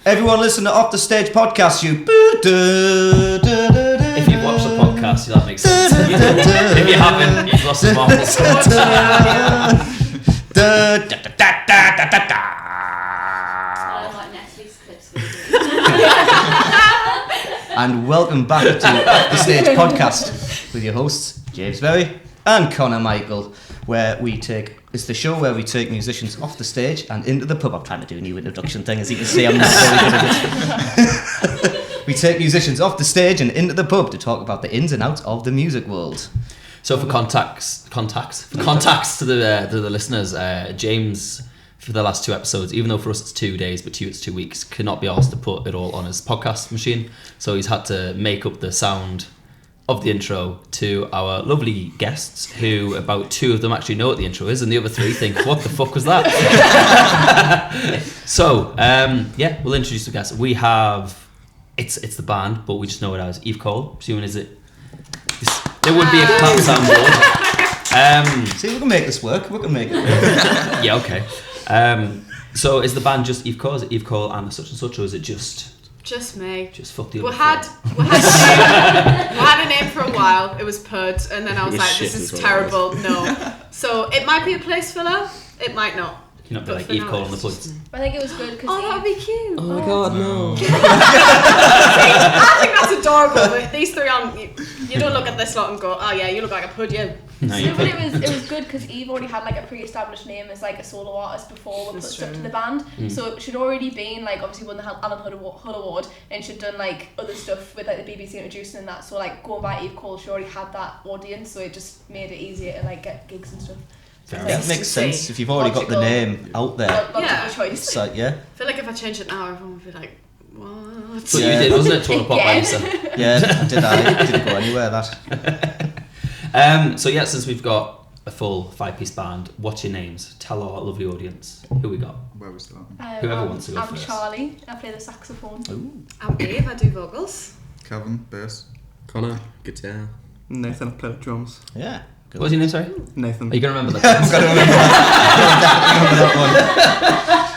Everyone listen to Off the Stage podcast, you. If you've watched the podcast, that makes sense. If you haven't, you've lost the marbles. And welcome back to Off the Stage podcast with your hosts, James Berry and Conor Michael, where it's the show where we take musicians off the stage and into the pub. I'm trying to do a new introduction thing, as you can see, I'm not very good at it. We take musicians off the stage and into the pub to talk about the ins and outs of the music world. So for contacts to the listeners, James, for the last two episodes, even though for us it's 2 days, but to you it's 2 weeks, cannot be asked to put it all on his podcast machine. So he's had to make up the sound of the intro to our lovely guests, who about 2 of them actually know what the intro is, and the other 3 think, what the fuck was that? So, we'll introduce the guests. We have, it's the band, but we just know it as Eve Cole, presuming there would be a clap soundboard. See, we can make this work. We can make it work. Yeah, okay. So is the band just Eve Cole? Is it Eve Cole and the such and such, or is it just me? Just fuck the we had a name for a while. It was Pud, and then I was like, this is terrible. No. So it might be a place filler. It might not. You're not be like Eve Cole on the Puds. I think it was good because that'd be cute. Oh my god, no. I think that's adorable. But these 3 aren't. You don't look at this lot and go, oh yeah, you look like a Pud, you. No, but it was good because Eve already had like a pre-established name as like a solo artist before we put stuff to the band. So she'd already been like obviously won the Alan Hood Award, and she'd done like other stuff with like the BBC introducing and that. So like going by Eve Cole, she already had that audience, so it just made it easier to like get gigs and stuff. So that makes sense if you've already got the name out there. Yeah. Choice. So, yeah. I feel like if I change it now, everyone would be like, what? But you did, wasn't it? Tour of Pop by yourself. Yeah, I didn't go anywhere, that. So yeah, since we've got a full 5-piece band, what's your names? Tell our lovely audience who we got. Where was that? Whoever wants to go I'm first. Charlie, I play the saxophone. Ooh. I'm Eve, I do vocals. Kevin, bass. Connor, guitar. Nathan, I play the drums. Yeah. What was your name, sorry? Nathan. Are you going to remember that? I've got to remember that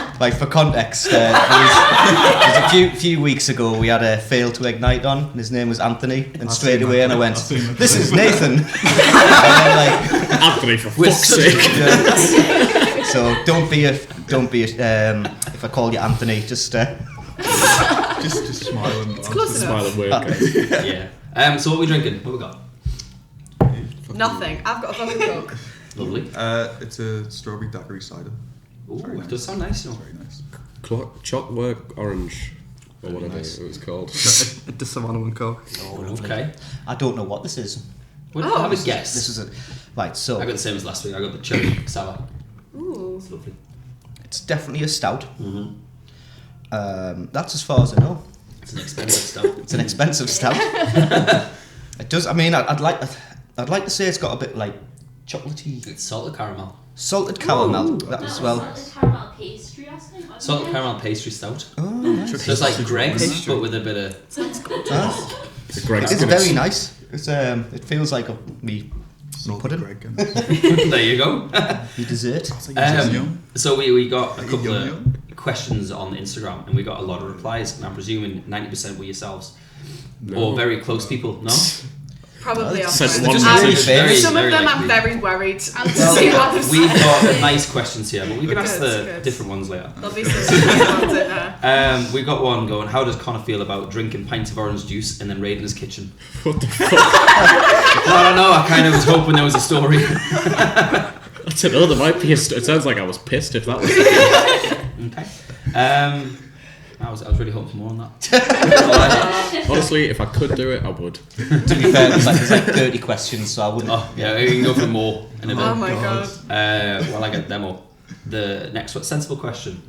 one. Like, for context, there was a few weeks ago we had a Fail to Ignite on, and his name was Anthony, and straight away I went, this is Nathan. And then, like, Anthony, for fuck's sake. Yeah. So don't be if I call you Anthony, just just smiling. It's close enough. Smile and work. Yeah. So what are we drinking? What we got? Nothing. I've got a vodka coke. Lovely. It's a strawberry daiquiri cider. Ooh, Very it nice. does sound nice, you know. Very nice. Clockwork Orange, or whatever nice. it was called. The Savannah and Coke. Oh, okay. I don't know what this is. What, Oh, have a guess. This is so I got the same as last week. I got the cherry sour. Ooh. It's lovely. it's definitely a stout. Mm-hmm. That's as far as I know. It's an expensive stuff. It's an expensive stout. It does. I mean, I'd like to say it's got a bit like chocolatey, It's salted caramel. salted caramel. That as well. Salted caramel pastry or something, wasn't Salted it? caramel pastry stout. Oh, nice. So it's like Greg's, but with a bit of... Sounds good. The Greg's It's Guinness. very nice. It's it feels like me Salt pudding. Greg and There you go. Me dessert. So we got a couple Yum, of yum. questions on Instagram, and we got a lot of replies, and I'm presuming 90% were yourselves. No. Or very close people, no? Probably off. Sent They're one just message. really very, Some of very them I'm likely. very worried. I'll to see what they've We've said. got nice questions here, but we can ask Good, the good. different ones later. There'll be some good ones in there. We've got one going, how does Connor feel about drinking pints of orange juice and then raiding his kitchen? What the fuck? I don't know, I kind of was hoping there was a story. I don't know, there might be it sounds like I was pissed if that was Okay. I was really hoping for more on that. Honestly, if I could do it, I would. to be fair, there's like 30 questions, so I wouldn't. Oh, yeah, we can go for more in a bit. Oh my god. Well, I get them all. The next one, sensible question.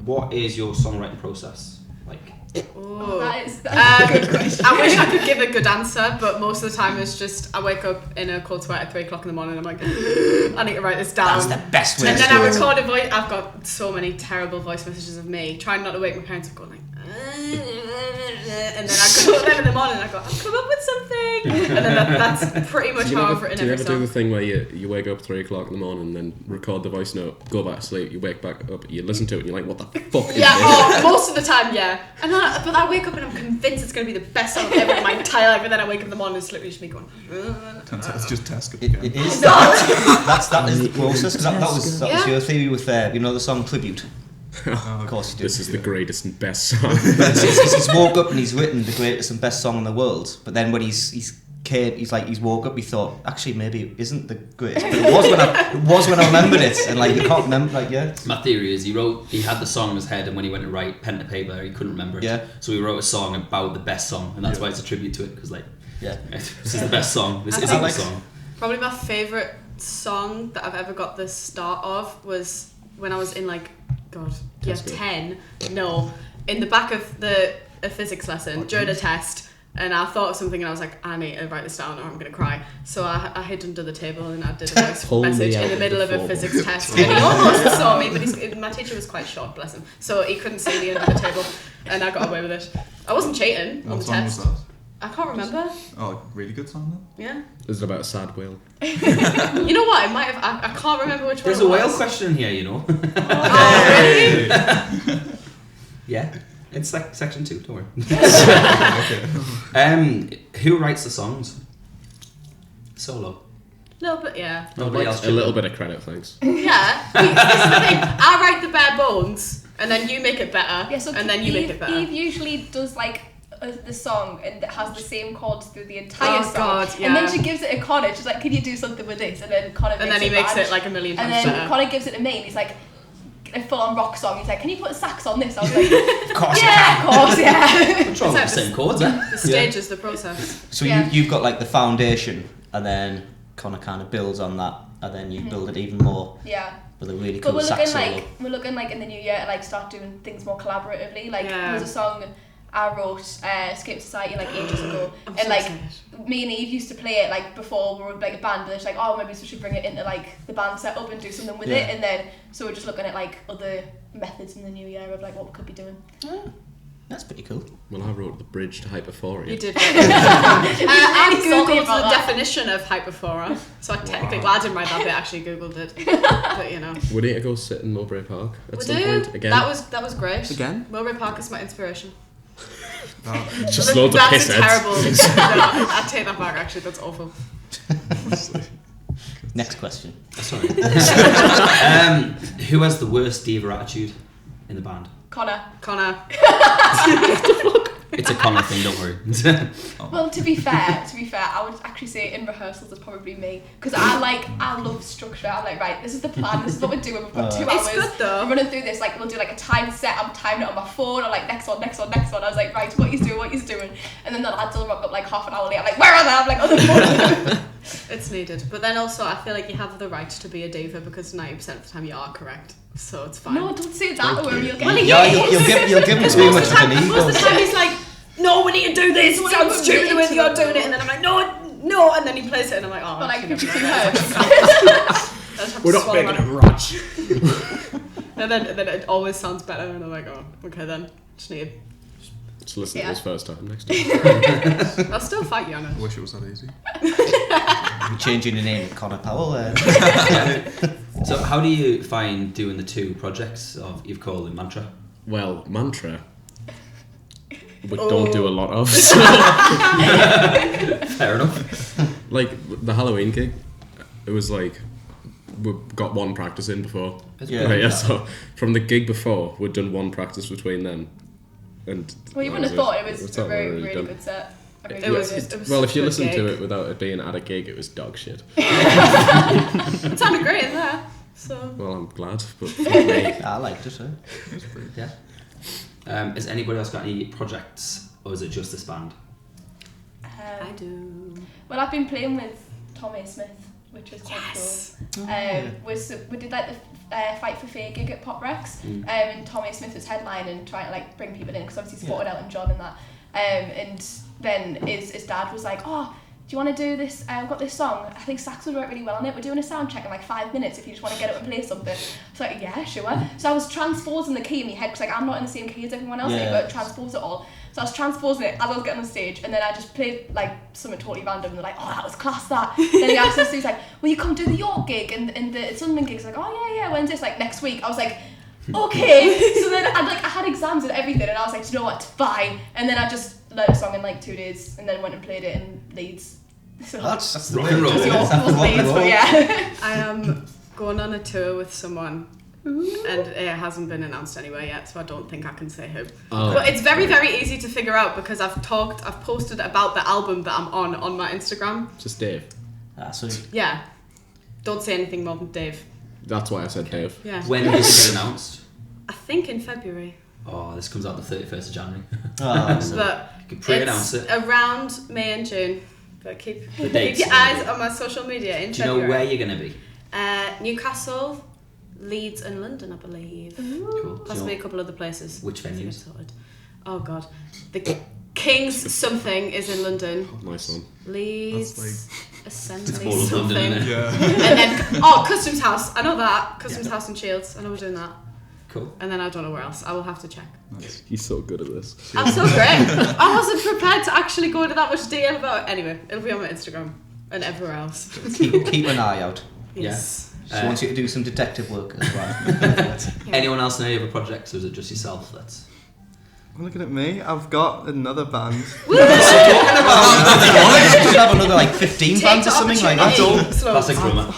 What is your songwriting process like? Ooh. That's a good question. I wish I could give a good answer, but most of the time it's just I wake up in a cold sweat at 3 o'clock in the morning and I'm like, I need to write this down. That's the best way And to then do I it. record a voice. I've got so many terrible voice messages of me trying not to wake my parents up going like, and then I go up them in the morning and I go, I've come up with something, and then that's pretty much how I've written Do you every ever do song. the thing where you wake up 3 o'clock in the morning and then record the voice note, go back to sleep, you wake back up, you listen to it and you're like, what the fuck is Yeah, this? most of the time, yeah. And then but I wake up and I'm convinced it's going to be the best song I've ever in my entire life, and then I wake up in the morning and it's literally just me going. Turns out it's just Tesco. It is that is the process, because that was Yeah. your theory with the song Tribute. Of course you do. This is the greatest and best song. He's woke up and he's written the greatest and best song in the world, but then when he's woke up, he thought, actually maybe it isn't the greatest, but it was when I remembered it, and like you can't remember, like, yeah. My theory is he had the song in his head, and when he went to write pen to paper, he couldn't remember it. Yeah. So he wrote a song about the best song, and that's why it's a tribute to it, because like, Yeah. this is the best song. This I isn't think- the song. Probably my favourite song that I've ever got the start of was when I was in year That's good. 10. No, in the back of a physics lesson during a test, and I thought of something and I was like, I need to write this down or I'm going to cry. So I hid under the table and I did a voice Pull me message out in the of middle the of a formal. physics test. And he almost saw me, but my teacher was quite short, bless him. So he couldn't see me under the table, and I got away with it. I wasn't cheating on What the song was test. that? I can't remember. Oh, really good song Yeah. Is it about a sad whale? You know what? It might have. I can't remember which There's one. a it whale was. question in here, you know. Oh, really? Yeah, it's like section 2. Don't worry. then. Who writes the songs? Solo. No, but yeah. Nobody else. A little bit of credit, thanks. Yeah. This is the thing. I write the bare bones, and then you make it better, Yeah, so and then you make it better. Eve usually does like the song and it has the same chords through the entire Oh, song. God, And then yeah. she gives it to Connor. She's like, "Can you do something with this?" And then Connor And then he makes bad. it like a million And times then better. Connor gives it to me, and he's like, a full-on rock song. He's like, "Can you put a sax on this?" I was like, Of course. "Yeah, of course, yeah." What's wrong with the same chords, eh? The stage is the process. So Yeah. you've got like the foundation, and then Connor kind of builds on that, and then you build it even more Yeah. with a really But cool we're sax looking solo. like in the new year to like start doing things more collaboratively. Like Yeah. there was a song I wrote, Escape Society, like ages ago, I'm and so like excited. me and Eve used to play it like before we were like a band, but it's like, oh, maybe we should bring it into like the band setup and do something with Yeah. it, and then so we're just looking at like other methods in the new year of like what we could be doing. That's pretty cool. Well, I wrote the bridge to Hyperforia. You did. I Really salty googled about the that. definition of hyperphora, so I technically, well, I didn't write that bit. I actually googled it, but you know. We need to go sit in Mulberry Park at We some do. point again. That was great. Again? Mowbray Park is my inspiration. Just loads of That's piss a heads. terrible. No, I take that back. Actually, that's awful. Next question. Sorry. Who has the worst diva attitude in the band? Connor. Connor. It's a Connor thing, don't worry. Well, to be fair, I would actually say in rehearsals it's probably me, because I love structure. I'm like, right, this is the plan, this is what we're doing. We've got 2 hours. It's good though. We're running through this, like we'll do like a time set. I'm timing it on my phone, or like next one. I was like, right, what he's doing, and then the lads will rock up like half an hour later. I'm like, where are they? I'm like, on the phone. It's needed, but then also I feel like you have the right to be a diva because 90% of the time you are correct, so it's fine. No, don't say that, or you'll get. Well, he Yeah, is. you'll give him too much of an Most ego. of the time he's like, no, we need to do this. It sounds stupid the way that you're doing it, and then I'm like, no, and then he plays it, and I'm like, oh, But like, actually, if you never can mind. hear. I just have We're to not swallow making my- it Raj. And then it always sounds better, and I'm like, oh, okay then, just need. Just listen Yeah. to this first time next time. I'll still fight you on I it. wish it was that easy. You're changing your name to Connor Powell. So how do you find doing the 2 projects of you've called and Mantra? Well, Mantra, we Oh. don't do a lot of. Fair enough. Like the Halloween gig, it was like we got 1 practice in before. Yeah. Right, yeah. So from the gig before, we'd done 1 practice between them, and Well, you that wouldn't have thought it was a not very, really really done. good set. I really It was- enjoyed it was Well, if such you a listen to gig. it without it being at a gig, it was dog shit. It sounded great in there, so. Well, I'm glad, but fuck me. I liked it. Yeah. Has anybody else got any projects, or is it just this band? I do. Well, I've been playing with Tommy Smith, which is quite Yes. cool. We did like the Fight for Fair gig at Pop Rex, and Tommy Smith was headlining, trying to like bring people in because obviously he supported Elton John and that. And then his dad was like, "Oh, you want to do this? I've got this song. I think sax would work really well on it. We're doing a sound check in like 5 minutes if you just want to get up and play something. So like, yeah, sure. So I was transposing the key in my head because like I'm not in the same key as everyone else. Yeah. But transpose it all. So I was transposing it as I was getting on stage, and then I just played like something totally random. And they're like, "Oh, that was class, that." Then he asked us, he's like, "Will you come do the York gig and the Sunderland gig?" He's like, "Oh yeah, when's this?" Like next week. I was like, "Okay." So then I had exams and everything, and I was like, "You know what? Fine." And then I just learned a song in like 2 days, and then went and played it in Leeds. So That's the Rock and roll. That's York the was rock and Leeds, roll. but yeah. I am going on a tour with someone, and it hasn't been announced anywhere yet, so I don't think I can say who. Oh. But it's very, very easy to figure out because I've posted about the album that I'm on my Instagram. Just Dave. So Yeah. Don't say anything more than Dave. That's why I said Dave. Yeah. When does it get announced? I think in February. Oh, this comes out the 31st of January. But You could pre-announce it's it. around May and June. But keep dates your and eyes everything. on my social media in Do you know February. where you're going to be? Newcastle, Leeds and London, I believe. Cool. Possibly a couple other places. Which if it venues? gets sorted. Oh god. The King's something is in London. Nice one. Leeds That's Assembly all of something. London, isn't it? Yeah. And then Customs House. I know that. Customs House in Shields. I know we're doing that. Cool. And then I don't know where else. I will have to check. Nice. He's so good at this. I'm so great. I wasn't prepared to actually go into that much detail about it. Anyway, it'll be on my Instagram and everywhere else. keep an eye out. Yes. She wants you to do some detective work as well. Anyone else know any other projects, or is it just yourself? That's Looking at me, I've got another band. Just have another like 15 Take bands or the something like that. opportunity. Slow. classic drummer.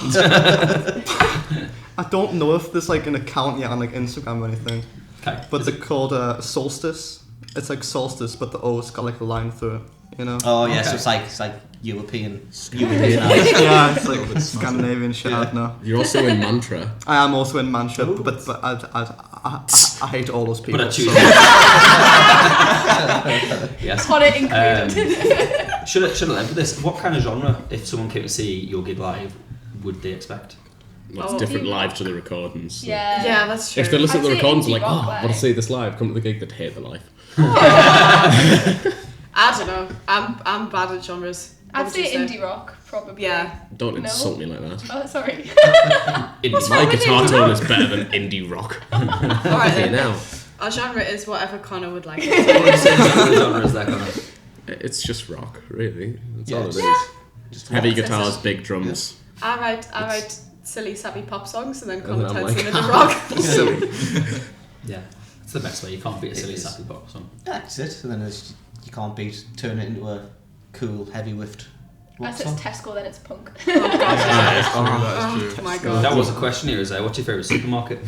I don't know if there's like an account yet on like Instagram or anything, Okay. but they're called Solstice. It's like Solstice, but the O's got like a line through it. You know? Oh yeah, so Okay. it's like European. Yeah, it's like Scandinavian shit. I don't know. You're also in Mantra. I am also in Manchester, but I hate all those people. But I choose. so- Yes. Connor included. Should I end with this? What kind of genre, if someone came to see your gig live, would they expect? That's Oh. different live to the recordings. So. Yeah. Yeah, that's true. If they listen to the I'd say recordings and indie like, rock, oh, I like. want to see this live, come to the gig, they'd hate the live. I don't know. I'm bad at genres. What I'd would say you indie rock, probably. Yeah. Don't No. insult me like that. Oh, sorry. Indie. My with guitar indie tone rock? is better than indie rock. Alright Okay, then. now. Our genre is whatever Connor would like. What would you say the genre is that kind of? It's just rock, really. That's Yeah. all it is. Yeah. Just heavy guitars, big drums. I write silly, sappy pop songs and then And Connor I'm turns like, them into rock. Silly. Yeah. It's the best way. You can't beat a silly It is. sappy pop song. That's it. And then you can't turn it into a cool heavy lift. Unless it's Tesco, then it's punk. Oh god. That is true. Oh my god. That was a question here. Is what's your favourite supermarket?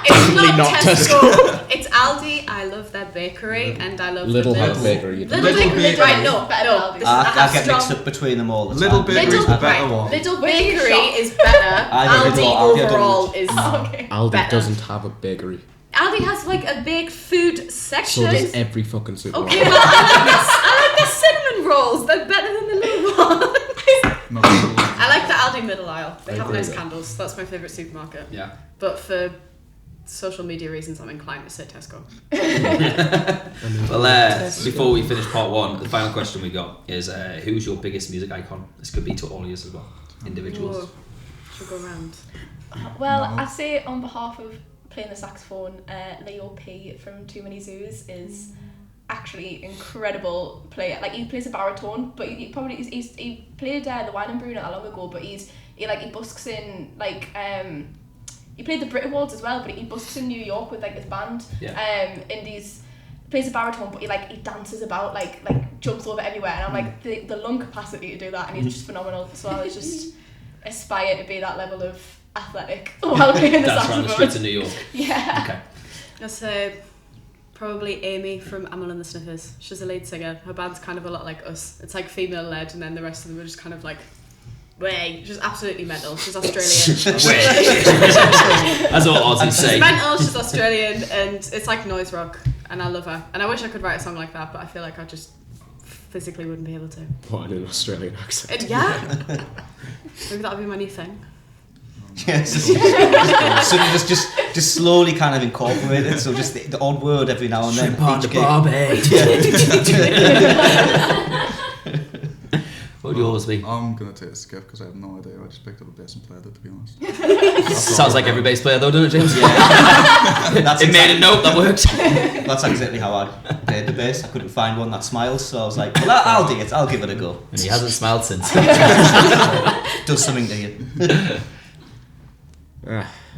It's not, not Tesco. It's Aldi. I love their bakery and I love Little the House Bakery. Little Little Bakery. Bakery. Right, no, Better no. than This Aldi's. is, I I have get mixed strong. up between them all the time. Little Bakery's Little, the better right, one. Little Bakery Bakery shop. is better. Either Aldi Little or Aldi, I don't overall know. is Okay. Aldi better. doesn't have a bakery. Aldi has like a baked food section. So does every fucking supermarket. Okay, well, I like the cinnamon rolls. They're better than the little ones. Not little. I like the Aldi middle aisle. They I have agree nice with that. candles. That's my favourite supermarket. Yeah. But for social media reasons, I'm inclined to say Tesco. Well, before we finish part one, the final question we got is who's your biggest music icon? This could be to all of you as well, individuals. Whoa. Should go round. Well, No. I say on behalf of playing the saxophone, Leo P from Too Many Zoos is actually incredible player. Like he plays a baritone, but he played the Wine and Brew not that long ago. But he busks in like he played the Brit Awards as well. But he busks in New York with like his band. Yeah. And he's plays a baritone, but he dances about like jumps over everywhere. And I'm like the lung capacity to do that, and he's just phenomenal. So I was just aspire to be that level of athletic while playing the That's around the saxophone. streets of New York. Yeah. Okay. I'd say probably Amy from Amel and the Sniffers. She's a lead singer. Her band's kind of a lot like us. It's like female led, and then the rest of them are just kind of like, way. She's absolutely mental. She's Australian. As all Aussies She's say. mental. She's Australian, and it's like noise rock, and I love her. And I wish I could write a song like that, but I feel like I just physically wouldn't be able to. What, in an Australian accent? And yeah, maybe that'll be my new thing. Yes. So just slowly kind of incorporate it. So just the odd word every now and then. Shrimp on each the gig. barbie. What would yours be? I'm gonna take a skip because I have no idea. I just picked up a bass and played it, to be honest. Sounds like every bass player though, doesn't it, James? That's It made a note that worked. That's exactly how I played the bass. I couldn't find one that smiles, so I was like, well, I'll do it. I'll give it a go. And he hasn't smiled since. Does something to you.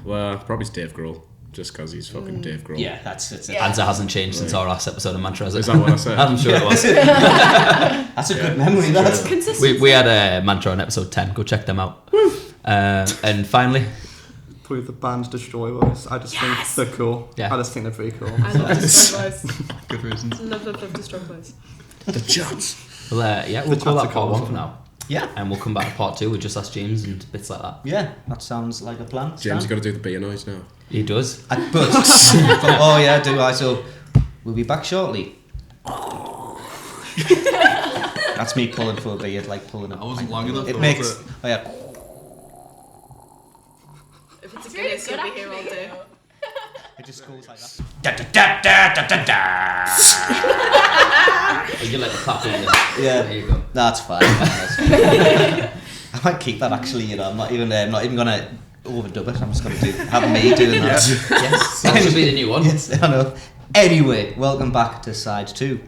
Well, probably Dave Grohl, just because he's fucking Dave Grohl. Yeah, that's it. Yeah. Answer hasn't changed since our last episode of Mantra, has it? Is that what I said? I'm sure it was. That's a good memory. That's Consistent. We had a Mantra on episode 10. Go check them out. And finally, Probably the band Destroy Boys. I just think they're cool. Yeah. I just think they're very cool. I love Destroy Boys. Good reasons. Love Destroy Boys. The Jets. well, yeah, we'll The call chats that are part cool, 1 for now. yeah, And we'll come back to part 2 with just Ask James and bits like that. yeah. That sounds like a plan. James, you got to do the beer noise now. He does. But oh yeah, do I? So we'll be back shortly. That's me pulling for a beard, like pulling a. That wasn't long enough. It though, makes. was it? Oh yeah. If it's a It's good really it's gonna good be here all actually. day. It just goes like that. Da, da, da, da, da, da, Oh, you like the clap, don't you? Yeah. There you go. That's fine. I might keep that actually. You know, I'm not even gonna overdub it. I'm just gonna have me doing that. Yes, that should be the new one. Yes, I know. Anyway, welcome back to side 2.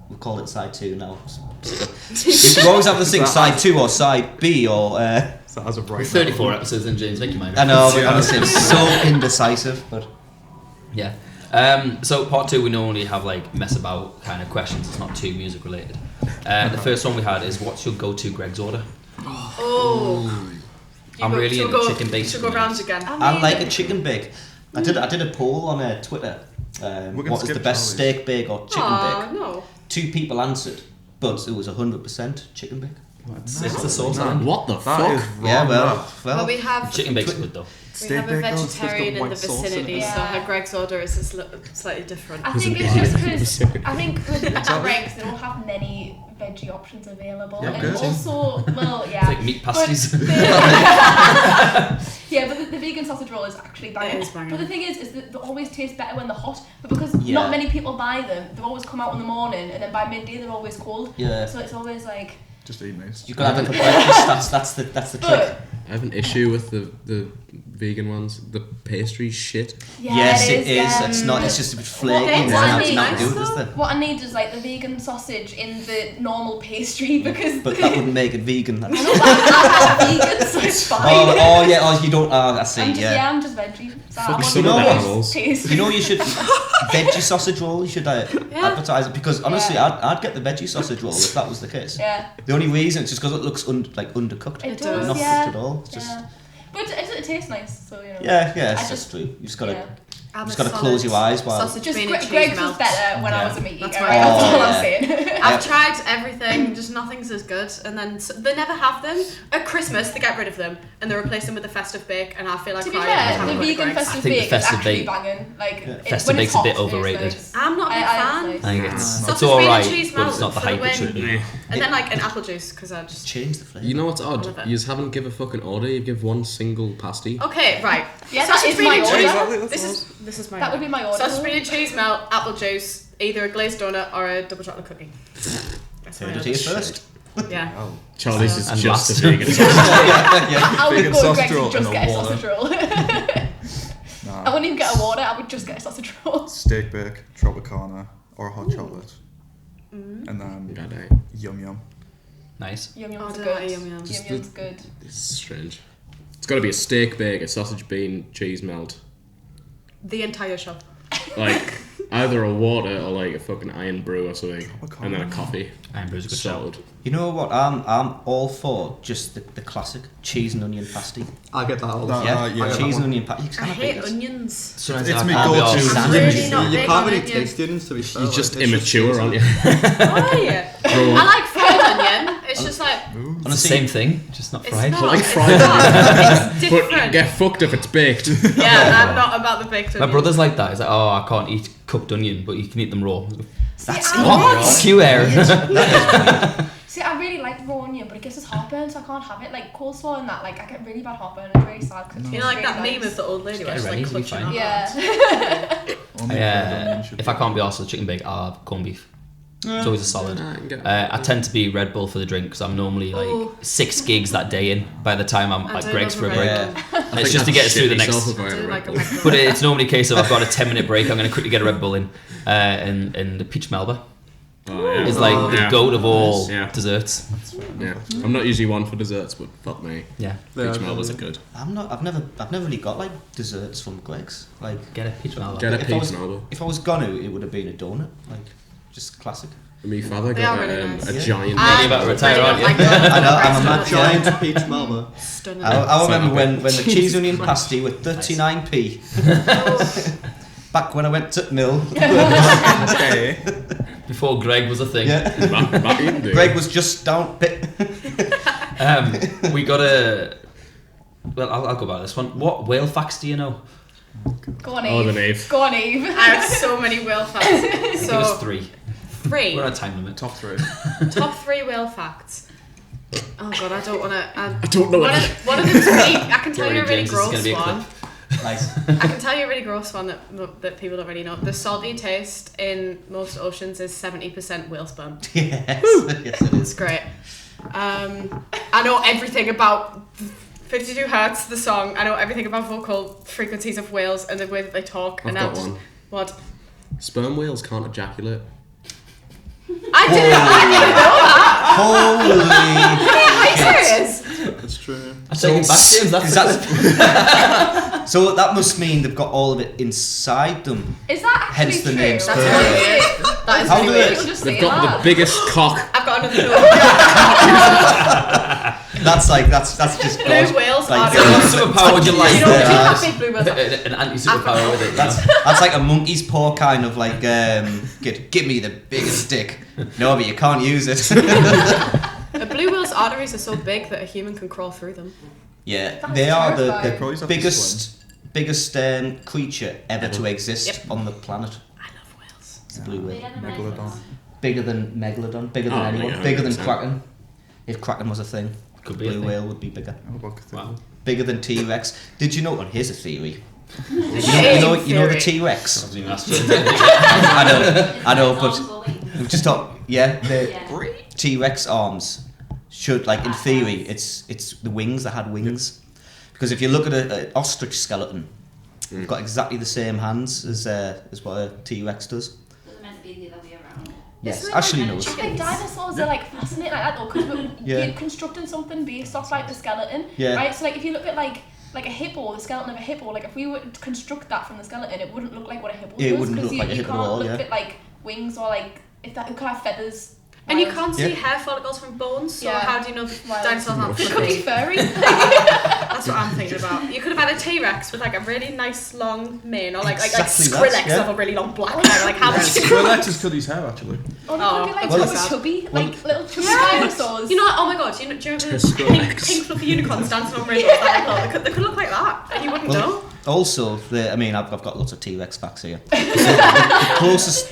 We'll call it side 2 now. You always have to think side 2 or side B or. So as of right 34 now, episodes in, James. Make your mind I up. know, but honestly, I'm so indecisive. But Yeah. So part 2, we normally have like mess about kind of questions. It's not too music related. The first one we had is, what's your go-to Greg's order? Oh. I'm really should into go, chicken bake. Should go round again. I like a chicken bake. I did a poll on Twitter. can What is the skip best Charlie's. steak bake or chicken Aw, bake? no. 2 people answered, but it was 100% chicken bake. It's the sauce. No. Island. What the that fuck? is wrong. Yeah, well, Well, we have Chicken bake's good though. we Steak have a bake, though, it's just got vegetarian in the white sauce in it. vicinity, so Yeah. her Greg's order is slightly different. I think it's just because I think with Greg's they don't have many veggie options available, Yeah, and good. also, well, yeah. It's like meat pasties. Yeah, but the vegan sausage roll is actually banging. It is banging. But the thing is that they always taste better when they're hot. But because Yeah. not many people buy them, they always come out in the morning, and then by midday they're always cold. Yeah. So it's always like. Just eat meat. You gotta have it for breakfast. That's the trick. But I have an issue with the vegan ones. The pastry shit. yeah, Yes, it is. Yeah. It's not. It's just a bit flaky. Well, and what I it's need- not good, though- is there? What I need is like the vegan sausage in the normal pastry because. But that wouldn't make it vegan. That's... I'm not vegan, so it's fine. Oh yeah. Oh, you don't. Oh, I see. I'm just, Yeah. I'm just veggie. So I Fuck want some of the the best animals. taste. You know, you should veggie sausage roll. You should advertise it because honestly, Yeah. I'd get the veggie sausage roll if that was the case. Yeah. The only reason is just because it looks undercooked. It It does, does. Not yeah. cooked at all. It's just Yeah. But it tastes nice, so you know. yeah, I it's just- just true. You just gotta Yeah. I'm just a gotta close your eyes while. sausage Just bean and cheese Greg's was melt. better when I Yeah. was a meat eater. That's That's, why I- all Oh, I'm yeah. saying. I've tried everything, just nothing's as good. And then they never have them. At Christmas, they get rid of them and they replace them with the festive bake. And I feel like To be crying every fair, time I the go to vegan Greg's. festive think the bake is festive actually bake- banging. Like Yeah. Festive when bake's it's a hot, bit it tastes overrated. nice. I'm not a big I fan. honestly- I think it's Sausage, all bean right, and cheese but it's melt not the for the hype it should win. be. And then like an apple juice because I just. Change the flavour. You know what's odd? love it. You just haven't give a fucking order. You give one single pasty. Okay, right. Yeah, that Sausage is bean my and order. cheese. Exactly, that's This is my. That would be my order. Sausage bean and cheese melt, apple juice, either a glazed donut or a double chocolate cookie. That's my Heard it order. here first. Yeah. Charlie's is And just last. a vegan. I would Vegan go to sausage Greg's roll and just and get a a water. sausage roll. I wouldn't even get a water, I would just get a sausage roll. Steak bake, Tropicana, or hot chocolate. And then God damn. yum yum. Nice. Yum Oh, yum's I good. don't like yum yum. Just Yum yum's good. This is strange. It's got to be a steak bake, a sausage bean, cheese melt, The entire shop. like either a water or like a fucking iron brew or something, and then a coffee. Iron Brew's a good shout. Solid. You know what? I'm all for just the classic cheese and onion pasty. I get that all the That- time. Yeah, yeah, cheese that and onion pasty. I hate onions. Sometimes It's I me can't be go-to. arsed. Really not You big can't on really onion. taste the onions to be fair. You're like, just it's immature, cheese. aren't you? Why? I like fried onion. It's just like It's the same thing, just not it's fried. not. like it's fried not. It's But different. get fucked if it's baked. Yeah, I'm not about the baked My onion. brother's like that. He's like, oh, I can't eat cooked onion, but you can eat them raw. That's What? Q air. See, I really like raw onion, but it gives us heartburn, so I can't have it. Like coleslaw and that, like I get really bad heartburn. It's really sad. 'cause it You know, like tastes that really meme of the old lady where Get she's ready like to be clutching fine. her heart. Yeah. Only bread onion should If be- I can't be arsed with chicken bake, I'll have corned beef. It's always a solid. I can get I tend to be Red Bull for the drink because I'm normally like Ooh. 6 gigs that day in by the time I'm I at do Greg's for a love break. Red Bull. And it's just to get us through the next. I do like a Red Bull. But it's normally a case of I've got a 10-minute break, I'm going to quickly get a Red Bull in. And the peach Melba is like the goat of all desserts. Yeah, I'm not usually one for desserts, but fuck me. Yeah. Peach Melbas are good. I've never really got like desserts from Greg's. Like Get a peach Melba. Get a if I peach was- Melba. if I was gonna, it would have been a donut. Like just classic. My father They got are really nice. a Yeah. giant. You're about to retire, aren't you? I know, I'm a mad giant. Giant peach Melba. Stunning. I remember when the cheese onion pasty with 39p. Back when I went to Mill. Okay. Before Greg was a thing. Yeah. Back in there. Greg was just down. We got a. Well, I'll go about this one. What whale facts do you know? Go on, Oh, Eve. the knave. Go on, Eve. I have so many whale facts. Give us So 3. 3. We're on a time limit. Top 3. Top 3 whale facts. Oh god, I don't want to. I don't know One what. of them's really. I can tell Get you a ready, really James, this is gonna gross be a one. Nice. I can tell you a really gross one that people don't really know. The salty taste in most oceans is 70% whale sperm. Yes. Yes, it It's is. great. I know everything about 52 Hertz, the song. I know everything about vocal frequencies of whales and the way that they talk. I've and got I'll just, one. What? Sperm whales can't ejaculate. I didn't know that. Holy. Are you serious? That's true. I take it back, James. That's Is that- so that must mean they've got all of it inside them. Is that actually Hence the true? name That's sperm. really weird. That is How really do weird. People just They've say got that. the biggest cock. I've got another note. That's just Blue whales like, are. So what superpower would you like? You know, do you Yeah. have big blue whales? An anti-superpower with it. that's like a monkey's paw kind of like give me the biggest dick. No, but you can't use it. A blue whale's arteries are so big that a human can crawl through them. Yeah, That's they are terrifying. Crows the have to biggest creature ever to exist Yep. on the planet. I love whales. It's a blue whale. Megalodon. Bigger than Megalodon, bigger than Oh, anyone, yeah, bigger than 100%. Kraken. If Kraken was a thing, Could be a blue thing. whale would be bigger. How about Cthulhu? Wow. Bigger than T-Rex. Did you know? And here's a theory. You know the Theory. T-Rex. I I know, but we've just thought, yeah, the Yeah. T-Rex arms should, like, in theory, it's the wings that had wings. Because if you look at an ostrich skeleton, they've got exactly the same hands as what a T-Rex does. Does it meant to be the other way around? Yes, Isn't it Ashley like knows. I think dinosaurs are like fascinating like that though, because Yeah. you're constructing something based off like the skeleton, Yeah. right? So like if you look at like a hippo, the skeleton of a hippo, like if we were to construct that from the skeleton, it wouldn't look like what a hippo does. It wouldn't 'cause look like a you hippo at can't all, look yeah. at like wings or like if that it could have feathers. And you Wild. can't see Yeah. hair follicles from bones, so Yeah. how do you know Wild. dinosaurs aren't It could be fluffy? furry. That's what I'm thinking about. You could have had a T-Rex with like a really nice long mane, or like Exactly that, Skrillex yeah. have a really long black hair. Like how much? Skrillex has cut his hair actually. Or they Oh, could be like well, little it's- chubby, well- like little chubby Yeah. dinosaurs. You know what? Oh my god! Do you remember the pink fluffy unicorns dancing on rainbows? They could look like that, and you wouldn't know. Also, I've got lots of T-Rex facts here. So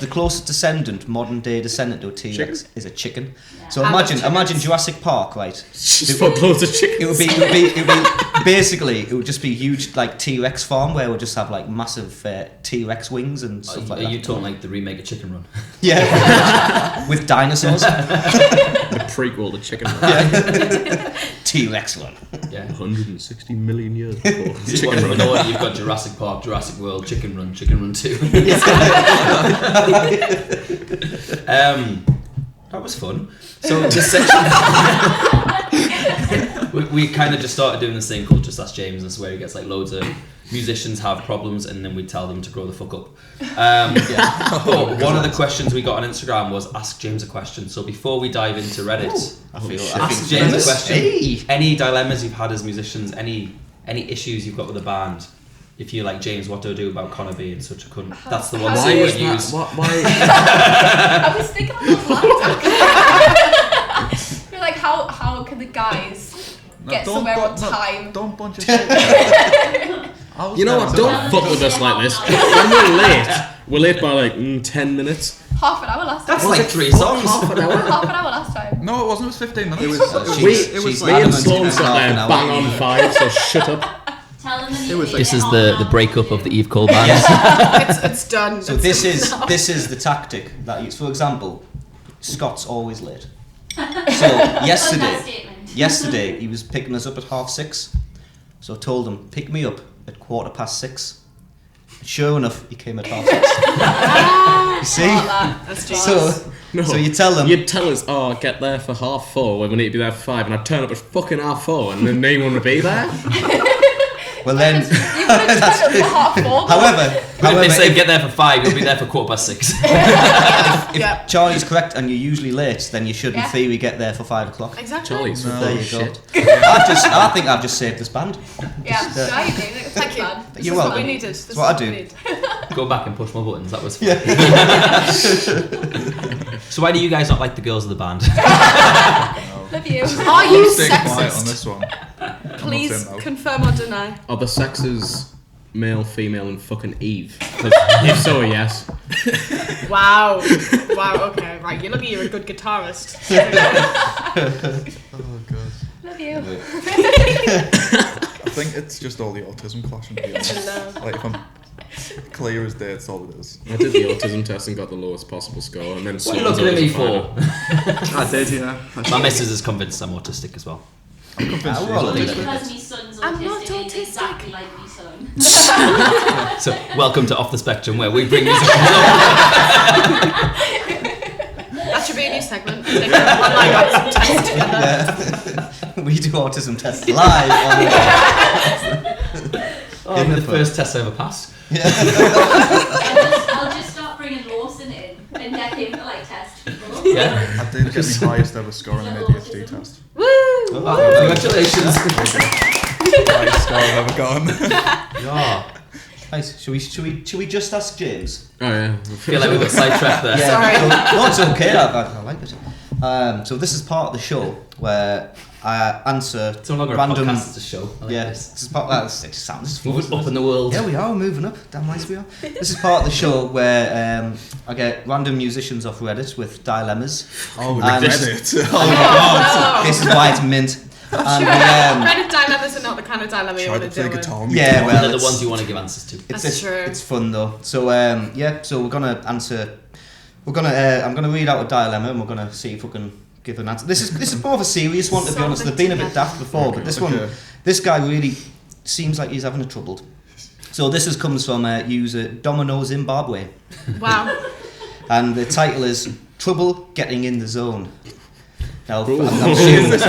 the closest descendant, modern day descendant to a T-Rex is a chicken. So I love imagine Jurassic Park, right? Just put loads of It chickens. would be basically it would just be a huge like T-Rex farm where it would just have like massive T-Rex wings and stuff like Are that. you talking like the remake of Chicken Run? Yeah, with dinosaurs. The prequel to Chicken Run. T-Rex one. Yeah. 160 million years before. Chicken Run. No, you've got Jurassic Park, Jurassic World, Chicken Run 2. That was fun. So this section, we kind of just started doing this thing called Just Ask James. That's where he gets like loads of musicians have problems, and then we tell them to grow the fuck up. But one of the questions we got on Instagram was ask James a question. So before we dive into Reddit, ask James a question. Hey. Any dilemmas you've had as musicians? Any issues you've got with the band? If you're like, James, what do I do about Conor being such a cunt? That's the one Why that you is would that? use. Why? I was thinking along those lines. You're like, how can the guys get somewhere on time? Don't bunch of shit. You know what? Don't fuck with us like this. When we're late by like 10 minutes. Half an hour last time. That's like 3 songs. Half an hour. Half an hour last time. No, it wasn't. It was 15 minutes. It was. She's Me adamant and Sloan it's sat half there an hour. bang on 5, so shut up. Tell them It was like- This is the breakup of the Eve Cole band. It's done. So It's this is done. this is the tactic that you. For example, Scott's always late. So Understatement. yesterday he was picking us up at 6:30. So I told him, pick me up at 6:15. Sure enough, he came at 6:30. You see? That's genius. So you tell them. You'd tell us, oh, get there for 4:30 when we need to be there for 5, and I'd turn up at fucking 4:30 and then no one would be there. Well then, You would have turned up for 4:30. however, If they say if, get there for 5, you'll be there for 6:15. Yeah. Charlie's correct and you're usually late, then you should in Yeah. theory get there for 5:00. Exactly. Charlie's No. There you shit. go. I think I've just saved this band. Yeah, Just, no, I agree. It's Thank you. fun. This You're is what welcome. we needed. This That's what is I do. we need. Go back and push more buttons. That was fun. Yeah. So why do you guys not like the girls of the band? Love you. Are you Stay quiet on sexist? this one. Please saying no. confirm or deny. Are the sexes male, female, and fucking Eve? 'Cause if so, yes. Wow. Wow, okay, right. You're lucky you're a good guitarist. Oh god. Love you. I think it's just all the autism clashing together. Hello. Like if I'm clear as day, it's all it is. I did the autism test and got the lowest possible score, and then What are you looking at me for? I did, yeah. My missus is convinced I'm autistic as well. We're all a Only little bit. because my son's I'm not autistic, he's autistic. exactly like my son. So welcome to Off the Spectrum, where we bring music. That should be a new segment. Take an online autism test together. Yeah. We do autism tests live. Oh, the first test I ever passed. I'll just start bringing Lawson in and get him to like test people. Yeah. I did get my highest ever score on an ADHD test. Woo! Congratulations. Highest score I've ever gotten. Yeah. Nice. Should we just ask James? Oh yeah. I feel like we got sidetracked there. Sorry. No, it's okay. I like it. So this is part of the show where I answer It's no longer random. a podcast, it's a show. I like Yeah, this. this is part. It sounds fun. Moving up in the world. Yeah, we are moving up. Damn nice we are. This is part of the show where I get random musicians off Reddit with dilemmas. Oh, And- Reddit. Oh, This is why it's mint. And Reddit dilemmas are not the kind of dilemma you Try want to to play deal with. guitar. Yeah, well, They're the it's- ones you want to give answers to. That's true. It's fun though. So so we're gonna answer. I'm gonna read out a dilemma and we're gonna see if we can give an answer. This is more of a serious one to be honest. They've been a bit daft before, but this guy really seems like he's having a trouble. So this comes from user Domino Zimbabwe, Wow. and the title is "Trouble Getting in the Zone." Now, I'm assuming,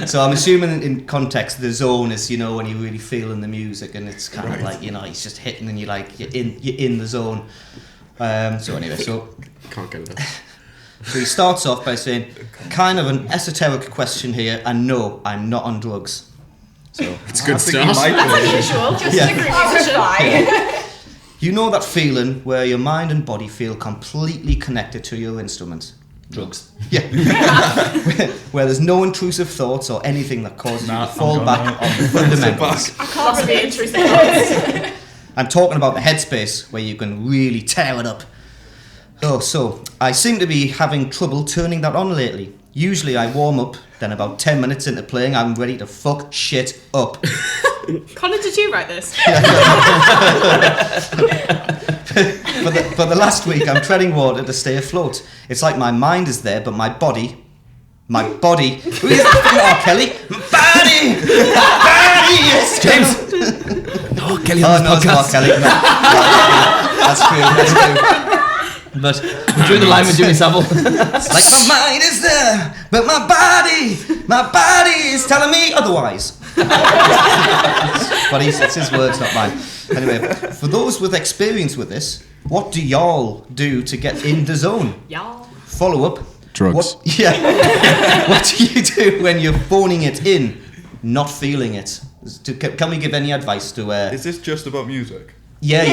so I'm assuming in context, the zone is when you're really feeling the music, and it's kind of like it's just hitting, and you're in the zone. So anyway, Can't get it. so he starts off by saying, kind of an esoteric question here, and no, I'm not on drugs. So It's a good I think you start. might That's be. unusual. Just Yeah. a great musician. you know that feeling where your mind and body feel completely connected to your instrument. Drugs. Yeah. where there's no intrusive thoughts or anything that causes you to fall back on the fundamentals. I can't really intrusive thoughts. I'm talking about the headspace where you can really tear it up. Oh, so I seem to be having trouble turning that on lately. Usually I warm up, then about 10 minutes into playing, I'm ready to fuck shit up. Connor, did you write this? For the last week, I'm treading water to stay afloat. It's like my mind is there, but my body, who is that? Kelly? Body is James! No, Kelly Oh on no, this it's not podcast. Kelly. No. That's true. But during the line with Jimmy Savile. It's like my mind is there, but my body is telling me otherwise. But it's his words, not mine. Anyway, for those with experience with this, what do y'all do to get in the zone? Y'all. Follow up. Drugs. What do you do when you're phoning it in, not feeling it? Can we give any advice to? Is this just about music? Yeah. Oh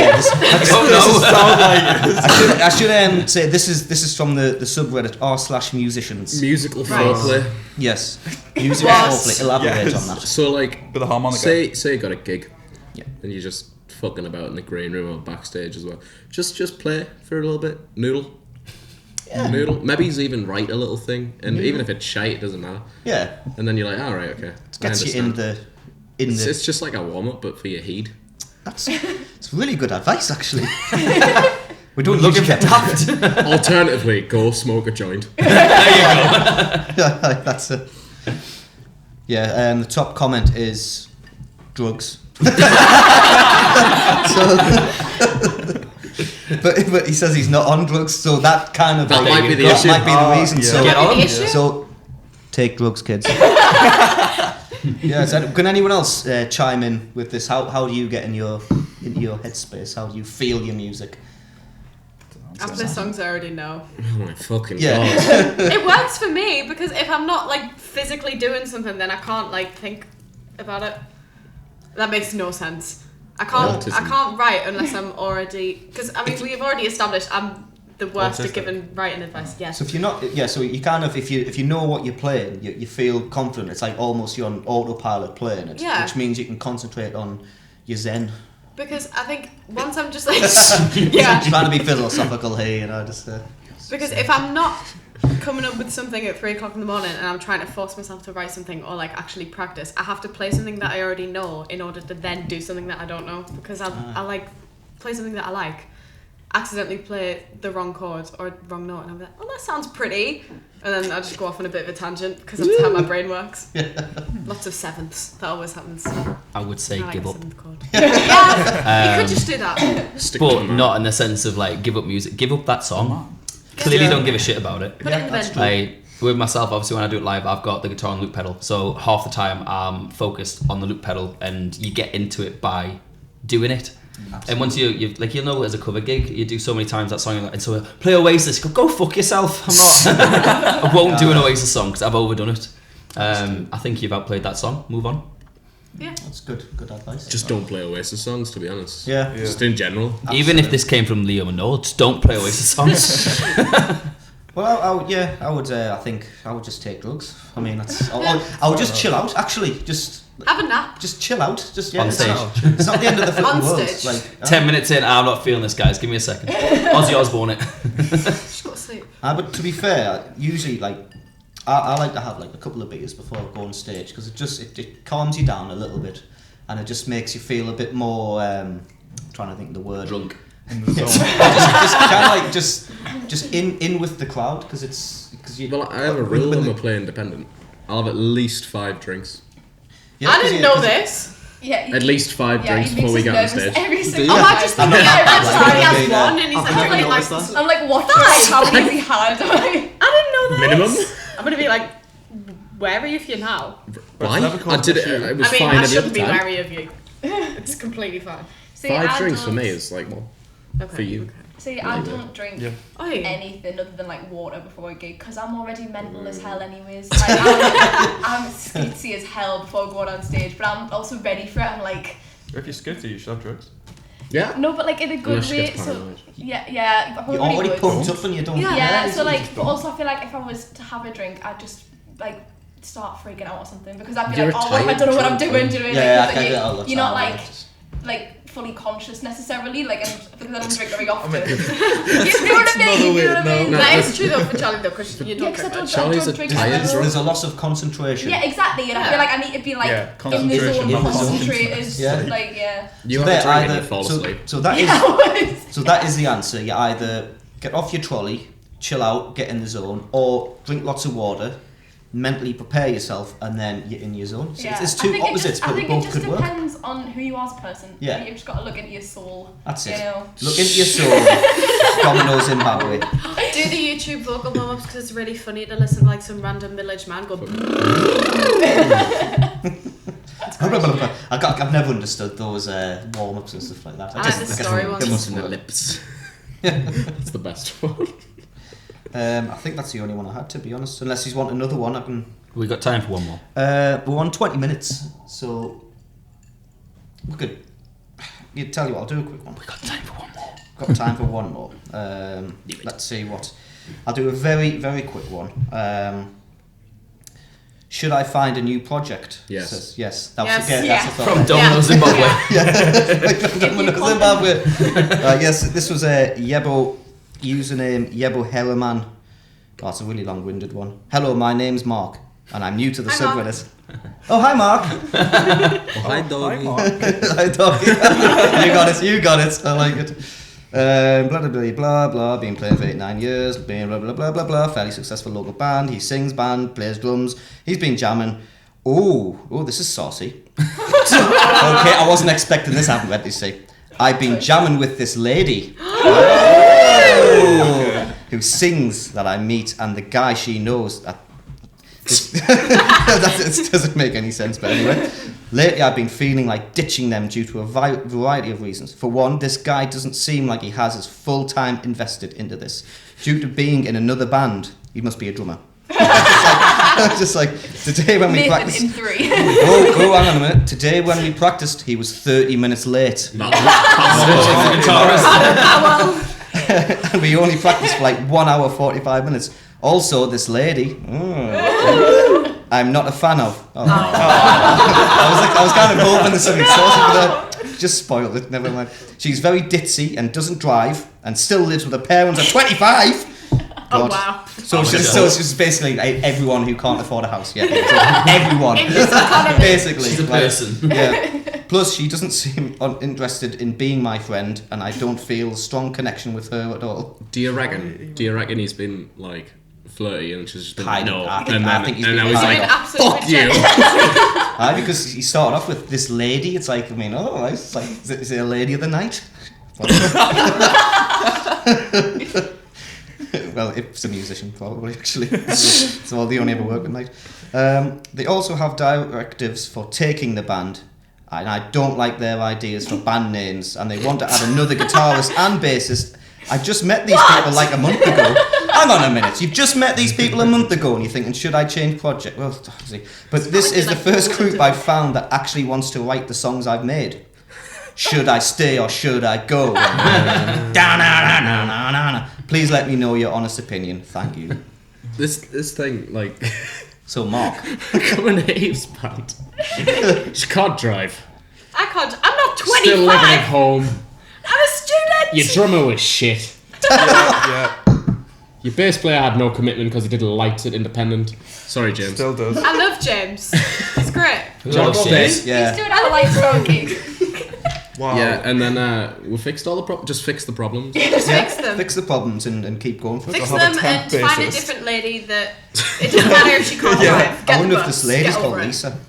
I should say this is from the subreddit r/musicians. Musical Right. foreplay. Yes. Music Yes. foreplay. Elaborate Yes. on that. So like, With a harmonica. say you got a gig, Yeah. and you're just fucking about in the green room or backstage as well. Just play for a little bit, noodle. Noodle. Maybe he's even write a little thing, and even if it's shite, it doesn't matter. Yeah. And then you're like, all right, okay. It gets you in the. It's just like a warm up, but for your heat. It's really good advice, actually. We don't Looking usually for daft. Alternatively, go smoke a joint. That's it. Yeah, the top comment is drugs. But he says he's not on drugs, so that kind of That might be the issue. Might be the reason. yeah. So, Get on. The issue? so take drugs, kids. Yeah. So can anyone else chime in with this? How do you get into your headspace? How do you feel your music? After the songs I already know. Oh my fucking Yeah. god. It works for me because if I'm not like physically doing something, then I can't like think about it. That makes no sense. I can't write unless I'm already, because I mean we've already established I'm the worst at giving writing advice. Yes. So if you're not, so you kind of, if you know what you're playing, you feel confident. It's like almost you're on autopilot playing it, Yeah. which means you can concentrate on your zen. Because I think once I'm just like yeah. Trying to be philosophical here, just. Because if I'm not coming up with something at 3 o'clock in the morning and I'm trying to force myself to write something or like actually practice, I have to play something that I already know in order to then do something that I don't know. Because I like play something that I like, accidentally play the wrong chord or wrong note, and I'm like, oh, that sounds pretty, and then I just go off on a bit of a tangent because that's how my brain works. Lots of sevenths. That always happens. I would say I like give the up. seventh chord. Yeah, you could just do that. Stick to But the man. not in the sense of like give up music. Give up that song. Clearly don't give a shit about it. Put it in the bin. Like with myself, obviously when I do it live, I've got the guitar and loop pedal. So half the time I'm focused on the loop pedal, and you get into it by doing it. And once you like, you'll know as a cover gig, you do so many times that song, and so play Oasis. Go fuck yourself. I'm not. I won't do an Oasis song because I've overdone it. I think you've outplayed that song. Move on. Yeah. That's good advice. Just don't play Oasis songs, to be honest. Yeah. Just in general. Even if this came from Liam and Noel, just don't play Oasis songs. Well, I would. I think I would just take drugs. I mean, I would just chill out. Actually, just Have a nap. just chill out. Just On it's stage. It's not the end of the fucking On world. stage. Like, 10 minutes in, I'm not feeling this, guys. Give me a second. Ozzy Osbourne it. Just got to sleep. But to be fair, usually I like to have like a couple of beers before I go on stage because it calms you down a little bit, and it just makes you feel a bit more. Trying to think of the word. Drunk. In the zone. just kind of like just in with the crowd because you. Well, I have a rule when I play independent. I'll have at least 5 drinks. Yeah, I 'cause didn't you- know 'cause- this. Yeah, At least 5 drinks he before makes we us get on nervous stage. every Do single you? Oh, I time. just think I'm not- yeah, I'm that's not already like has being one, and he's like, I I've think I played like noticed that. I'm like, what? Five. How many we had? I didn't know this. Minimum? I'm gonna be like wary of you now. Why? never I called did for it. you. It was I mean, fine I every shouldn't other be time. wary of you. It's completely fine. See, 5 I drinks for don't- me is like, well, Okay. for you. See, I don't drink Yeah. Oh, yeah. anything other than like water before a gig because I'm already mental as hell anyways. Like, I'm skitsy as hell before I go out on stage, but I'm also ready for it. I'm like, If you're skitty, you should have drugs. Yeah. no, but like in a good Unless you way. get So paranoid. yeah, I You're probably already would. pumped up and you don't. Yeah. Yeah, so you like, just but don't. also I feel like if I was to have a drink, I'd just like start freaking out or something because I'd be You're like, oh, what if I tired don't know what I'm drunk, doing. Yeah, like, I get it all the you're not time, like yeah, just- fully conscious necessarily, like, because I don't drink very often. mean- you know what I mean? You know what I mean? No, That that's- is true though for Charlie though, because you Yeah, don't because I drink don't, much. Charlie's I don't a drink tired at all. There's a loss of concentration. Yeah, exactly. And I Yeah. feel like I need to be like Yeah, in the concentration, zone, in the zone. concentrated. Yeah. Like, yeah. You So have a they're drink and you either- fall asleep. So that is Yeah, so that is the answer. You either get off your trolley, chill out, get in the zone, or drink lots of water, mentally prepare yourself, and then you're in your zone. So yeah. it's I two think it opposites, just, I but think both it just could work. depends on who you are as a person. Yeah. You've just got to look into your soul. That's you it. know? Look into your soul. Domino Zimbabwe. Do the YouTube vocal warm-ups because it's really funny to listen to like some random village man go. I've never understood those warm-ups and stuff like that. I like the story ones. It must In the work. lips. That's the best one. I think that's the only one I had, to be honest. Unless you want another one, I can. We got time for one more. We're on 20 minutes, so we could. You tell you what, I'll do a quick one. We got time for one more. Got time for one more. Let's see what. I'll do a very, very quick one. Should I find a new project? Yes. Says, yes. That was, Yes. okay, Yeah. that's a From thought. Domino Zimbabwe. Zimbabwe. Yes, this was a Yebo username Yebo Hellerman. Oh, it's a really long-winded one. Hello, my name's Mark, and I'm new to the Hi, Mark. subreddit. Oh, hi, Mark. Oh, hi, doggy. I thought you got it. I like it. Blah, blah, blah, blah, blah, been playing for 8-9 years, been blah, blah, blah, blah, blah, fairly successful local band. He sings band, plays drums, he's been jamming. Oh, this is saucy. Okay, I wasn't expecting this, haven't read, you see. I've been jamming with this lady who sings that I meet, and the guy she knows. That doesn't make any sense, but anyway. Lately, I've been feeling like ditching them due to a variety of reasons. For one, this guy doesn't seem like he has his full time invested into this. Due to being in another band, he must be a drummer. Just like today when we practiced. in 3. Oh, hang on a minute. Today when we practiced, he was 30 minutes late. And we only practiced for like 1 hour 45 minutes. Also, this lady, I'm not a fan of. Oh. I was kind of hoping there's something saucy for that. Just spoiled it. Never mind. She's very ditzy and doesn't drive and still lives with her parents at 25. Oh, wow. So it's just basically everyone who can't afford a house. Yeah, everyone. Basically. She's a person. Yeah. Plus, she doesn't seem uninterested in being my friend, and I don't feel a strong connection with her at all. Do you reckon he's been like flirty and she's just been like, no? I think he's and been now he's like, fuck you. Because he started off with this lady. It's like, I mean, it's like, is it a lady of the night? Well, it's a musician, probably, actually. So they only ever work at night. They also have directives for taking the band, and I don't like their ideas for band names, and they want to add another guitarist and bassist. I just met these people like a month ago. Hang on a minute, you've just met these people a month ago, and you're thinking, should I change project? Well, see. But this is the first group I've found that actually wants to write the songs I've made. Should I stay or should I go? Please let me know your honest opinion. Thank you. This thing, like... So, Mark. Come in Eve's band. She can't drive. I can't. I'm not 25. Still living at home. I'm a student. Your drummer was shit. Yeah. Your bass player had no commitment because he did lights at Independent. Sorry, James. Still does. I love James. He's great. John Stace. Yeah. He's doing a light donkey. Wow. Yeah, and then we fixed all the problems. Just fix the problems. Just fix them. Fix the problems and keep going for it. Fix I'll have a them temp and find a bassist. different lady that it doesn't matter if she can't drive. Get I wonder the if bus. this lady's Get called over it. Lisa.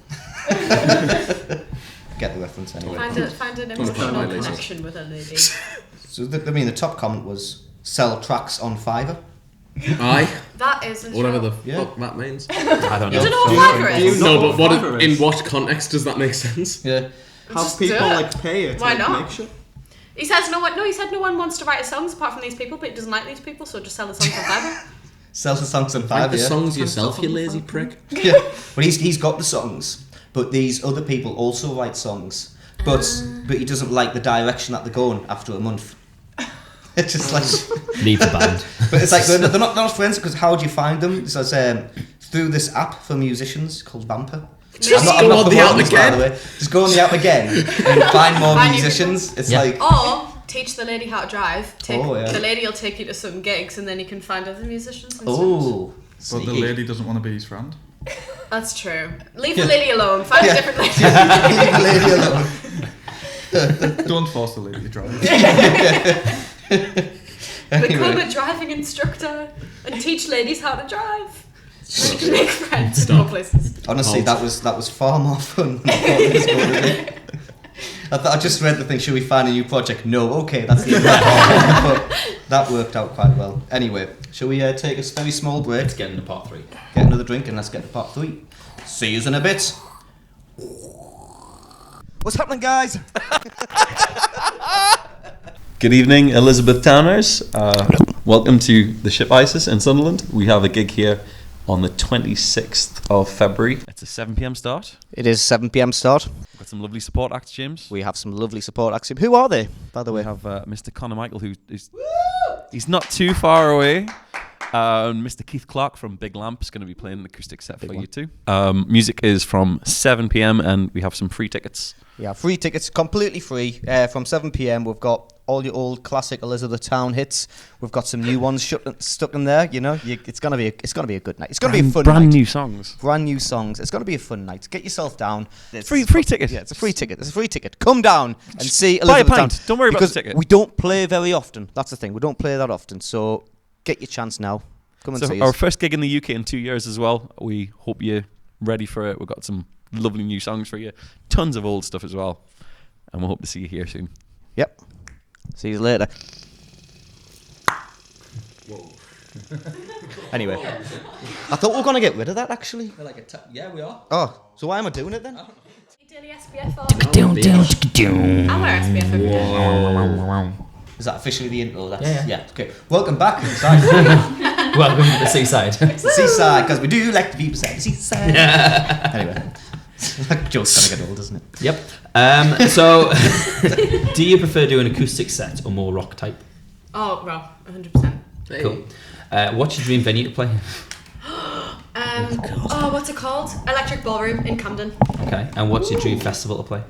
Get the reference anyway. Find an emotional connection with a lady. So, the top comment was, sell tracks on Fiverr. Aye. That is a Whatever show. the fuck that means. I don't You know. don't know what Fiverr is? know No, what but Fiverr is? in what context does that make sense? Yeah. Have Just do people it. like pay it? Why like, not? Make shit? He says no one. No, he said no one wants to write his songs apart from these people, but he doesn't like these people, so just sell the songs on Fiverr. Sells the songs on Write Fiverr, the yeah. songs yourself, you lazy prick. Yeah. But he's got the songs, but these other people also write songs, but he doesn't like the direction that they're going after a month. It's just like, Leave the band. but it's like they're not friends, because how do you find them? It says through this app for musicians called Vamper. Just I'm go not on the promoting app this, by again. the way. Just go on the app again and find more Find new musicians. It's Yeah. like, Or teach the lady how to drive. Oh, yeah. The lady will take you to some gigs, and then you can find other musicians. And oh, But the sneaky. lady doesn't want to be his friend. stuff. That's true. Leave the lady alone. Find a different lady. Leave the lady alone. Don't force the lady to drive. Become Anyway. a driving instructor and teach ladies how to drive. So you can make friends in Stop. more places. Honestly, that was far more fun than I thought it was going to be. I just read the thing, should we find a new project? No, okay, that's the exact but that worked out quite well. Anyway, shall we take a very small break, Let's get into part 3. get another drink, and let's get to part 3. See you in a bit. What's happening, guys? Good evening, Elizabeth Towners. Welcome to the Ship Isis in Sunderland. We have a gig here on the 26th of February. It's a 7 p.m. start. It is 7 p.m. start. We've got some lovely support acts, James. We have some lovely support acts. Who are they, by the We way? have Mr. Conor Michael, he's not too far away. Mr. Keith Clark from Big Lamp is going to be playing an acoustic set for you too. Music is from 7 p.m. and we have some free tickets. Yeah, free tickets, completely free. From 7 p.m. we've got all your old classic Elizabeth Town hits. We've got some new ones stuck in there. You know, it's gonna be a good night. It's gonna be a fun brand night. new songs. Brand new songs. It's gonna be a fun night. Get yourself down. It's Free ticket. Yeah, it's a free ticket. It's a free ticket. Come down and see Buy a Elizabeth pint. Town. Don't worry about Because the ticket. we don't play very often. That's the thing. We don't play that often. So get your chance now. Come and So see our us. first gig in the UK in 2 years as well. We hope you're ready for it. We've got some lovely new songs for you. Tons of old stuff as well. And we hope to see you here soon. Yep. See you later. Anyway, I thought we were gonna get rid of that actually. Yeah, we are. Oh, so why am I doing it then? Daily SPF on. I wear SPF every day. Is that officially the intro? That's, Yeah. Okay. Welcome back inside Welcome to the seaside. the seaside, because we do like to be beside the seaside. Anyway, that joke's gonna get old, isn't it? Yep. So, do you prefer doing acoustic set or more rock type? Oh, well, 100%. Cool. What's your dream venue to play? What's it called? Electric Ballroom in Camden. Okay. And what's your dream festival to play?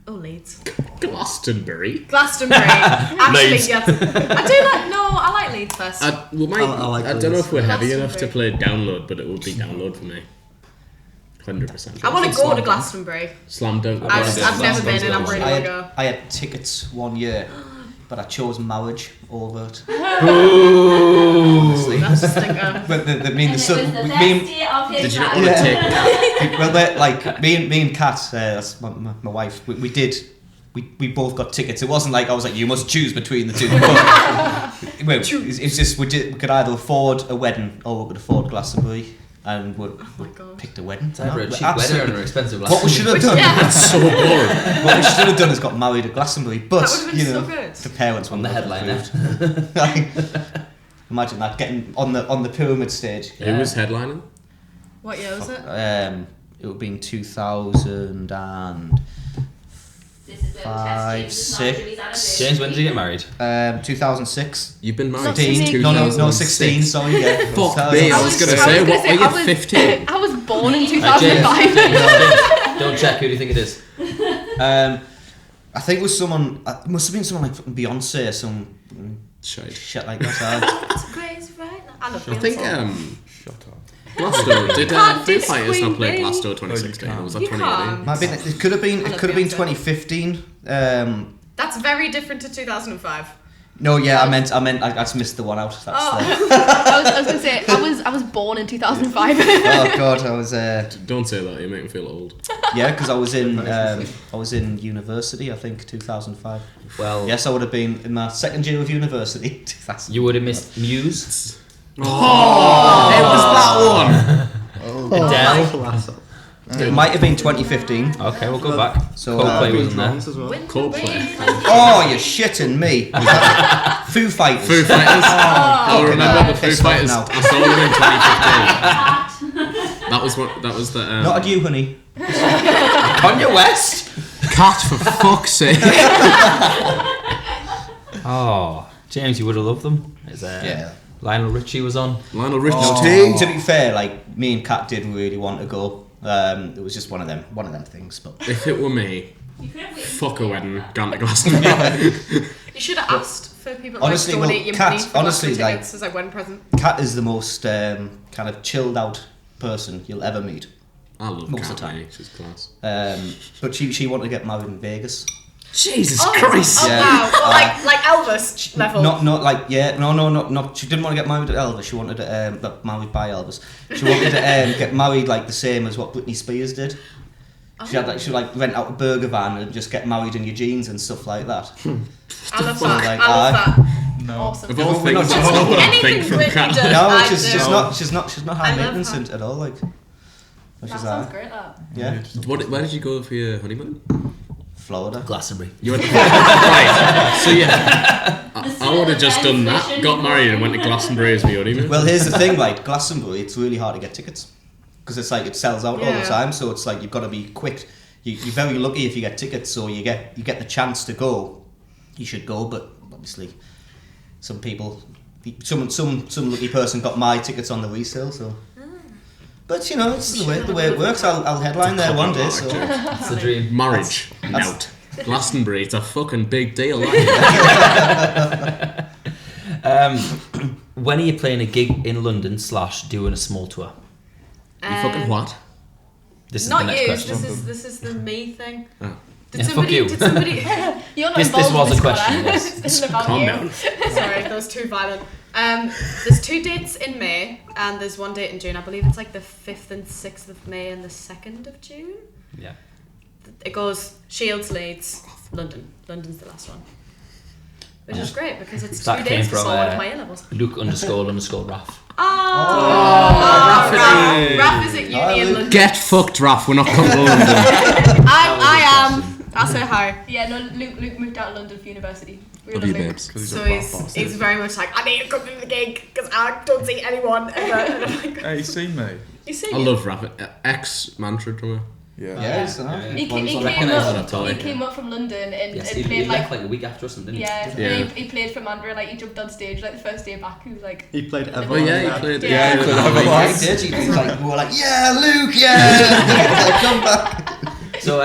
Oh, Leeds. Glastonbury. Glastonbury. Actually, Leeds. yes. I like Leeds first. I don't know if we're heavy enough to Glastonbury. play download, but it would be download for me. 100%. I want to go to Glastonbury. Slam dunk. I've never been and I'm really I want to go. had tickets one year, but I chose marriage over it. Ooh. That's a stinker. But the And it was the best day of his Did you not life. want to take? well, like me and Kat, that's my wife. We both got tickets. It wasn't like I was like, you must choose between the two. Well, it's just we could either afford a wedding or we could afford Glastonbury, and we God. picked a wedding. It's either a cheap Absolutely. wedding or an expensive What we should have done, That's so boring. what we should have done is got married at Glastonbury. But That would've been you so know, good. the parents on the wouldn't have headliner. approved. Imagine that getting on the pyramid stage. Who was headlining? What year was it? It would have been 2000 and This is where we test 5, James's 6. knowledge of his anniversary. James, when did you get married? 2006. You've been married Not since 15. No, 16. 2006. Sorry, yeah. Fuck me, I was gonna say, what were you, 15? I was born in James, 2005. don't check. Who do you think it is? I think it was someone. It must have been someone like fucking Beyonce, some shit like that. It's crazy right now. I love I think Beyonce. Shut up. Glasgow did can't Foo diss Fighters not play Queen Bee. Glasgow 2016 or was that You 2018? can't. Might have been, it could have been. I It love could have been Beyonce. 2015. That's very different to 2005. No, yeah, I meant. I just missed the one out. That's I was gonna say I was born in 2005. oh god, I was. Don't say that, you make me feel old. Yeah, because I was in university. I think 2005. Well, Yes, I would have been in my second year of university. 2000. you would have missed Muse, It was that Adele. It might have been 2015. Okay, we'll go back. So, Coldplay was in there. drums as well. one. Coldplay. Oh, you're shitting me. Foo Fighters. Foo Fighters. I Okay, remember now the Foo pissed off Fighters. now. I saw them in 2015. That was the. Not at you, honey. Kanye West. Cat, for fuck's sake. Oh, James, you would have loved them. Yeah. Lionel Richie was on. Lionel Richie. Oh, to be fair, like me and Kat did really want to go. It was just one of them things. But If it were me, You could have waited. fuck a wedding, gone to Glastonbury. You should have asked for people to Honestly, like, donate well, your Kat, money for honestly, Glastonbury like- tickets as like wedding present. Kat is the most kind of chilled out person you'll ever meet. I love Most of Cat, the time. mate, she's class. But she wanted to get married in Vegas. Jesus Oh Christ! Yeah. wow! Well, like Elvis level. Not like not. She didn't want to get married at Elvis. She wanted to get married by Elvis. She wanted to get married like the same as what Britney Spears did. She had she would rent out a burger van and just get married in your jeans and stuff like that. I love So, that. like, I love that. No. Awesome. Of all We're things, not that's not what I think Anything from Britney Cat. does. No, I she's not high I love maintenance her. at all. Like, That she's sounds great. That. yeah, Where did you go for your honeymoon? Florida. Glastonbury. You went to right. So yeah, I would have just done that. Got married and went to Glastonbury as my honeymoon. Well, here's the thing, like Glastonbury, it's really hard to get tickets because it's like it sells out all the Yeah. time. So it's like you've got to be quick. You're very lucky if you get tickets, so you get the chance to go. You should go, but obviously, some some lucky person got my tickets on the resale. So, but you know, it's the way it works. I'll headline there one day. So It's the dream. Marriage, that's- out. Glastonbury, it's a fucking big deal. When are you playing a gig in London / doing a small tour? You fucking what? This is Not the next you. question. This is the me thing. Oh. Did Yeah, fuck you. somebody? You're not This involved was in a this, question, Connor. yes. This isn't about Calm you. down. Sorry, that was too violent. There's 2 dates in May, and there's 1 date in June. I believe it's like the 5th and 6th of May and the 2nd of June. Yeah. It goes Shields, Leeds, London. London's the last one. Which is great because it's 2 That came days from before one of my A-levels. Luke__Raf. Raph is at uni in London. Get fucked, Raph. We're not coming to London. I am. I'll say hi. Yeah, no, Luke moved out of London for university. Love you, babes. So he's very much like, I need to come to the gig because I don't see anyone ever. And I'm like, Hey, you seen me? you see I love Raph. Ex-Mantra drummer. Yeah. Yeah, it's enough. He came up from London and Yes, and he played left like a week after us, didn't he? yeah. Yeah. He played for Mandra, like he jumped on stage like the first day back. He was like He played Oh Everlong. yeah, he played. Yeah. he played Oh, Everlong. he did. He was like, we were like, yeah, Luke, yeah. Like, come back. So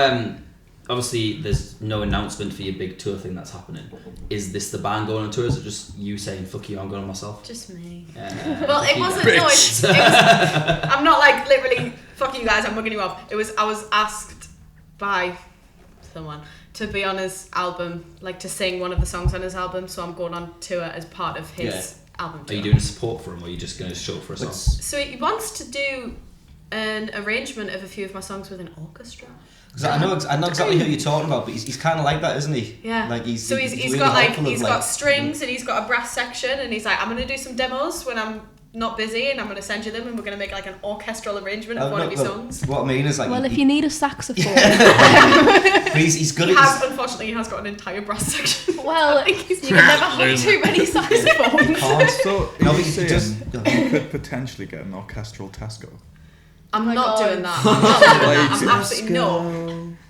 obviously there's no announcement for your big tour thing that's happening. Is this the band going on tour? Or is it just you saying fuck you, I'm going on myself? Just me. Well, It wasn't. No, it was. I'm not like literally fuck you guys. I'm mugging you off. It was. I was asked by someone to be on his album, like to sing one of the songs on his album. So I'm going on tour as part of his album Are tour. you doing support for him, or are you just going to show up for a song? So he wants to do an arrangement of a few of my songs with an orchestra. Because I know exactly who you're talking about, but he's kind of like that, isn't he? Yeah. Like he's really got like he's got strings and he's got a brass section and he's like, I'm gonna do some demos when I'm not busy and I'm gonna send you them and we're gonna make like an orchestral arrangement of one of your songs. What I mean is like, well, if you need a saxophone, he's good He at has, unfortunately, he has got an entire brass section. well, you can never have too many saxophones. So, No, are but you he saying just- you could potentially get an orchestral Tesco? I'm my not God. doing that. I'm not doing that. I'm Like, absolutely no.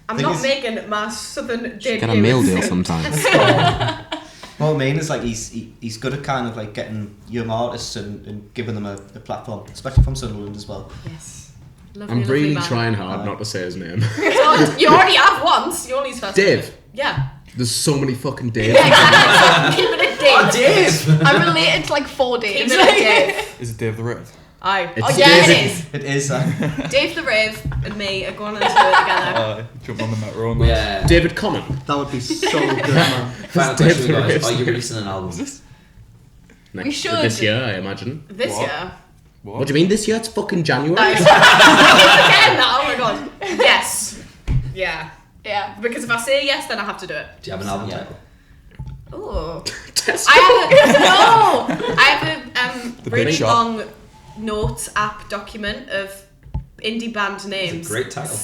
I'm Thing not is- making my southern debut. Get a meal deal sometime. What I mean is like he's good at kind of like getting young artists and giving them a platform, especially from Sunderland as well. Yes. Lovely, I'm really lovely trying hard not to say his name. man. You already have once. You only his first Dave. name. Yeah. There's so many fucking Daves. Yeah, exactly. So keep it a Dave. I'm related to like 4 Keep days. it a Dave. Is it Dave the Rave? Aye. It's Oh yeah, Dave. it is. It is. Dave the Rave and me are going on a tour together. Jump on the metro and that. Yeah. David Common. That would be so good, man. Final Dave question, the guys. Rave. Are you releasing an album? We should. This year, I imagine. This What? year. What do you mean this year? It's fucking January. I keep forgetting that. Oh my god. Yes. Yeah. Yeah. Because if I say yes, then I have to do it. Do you have an album title? Ooh. Tesco. I have a The really big shop. long notes app document of indie band names. great title.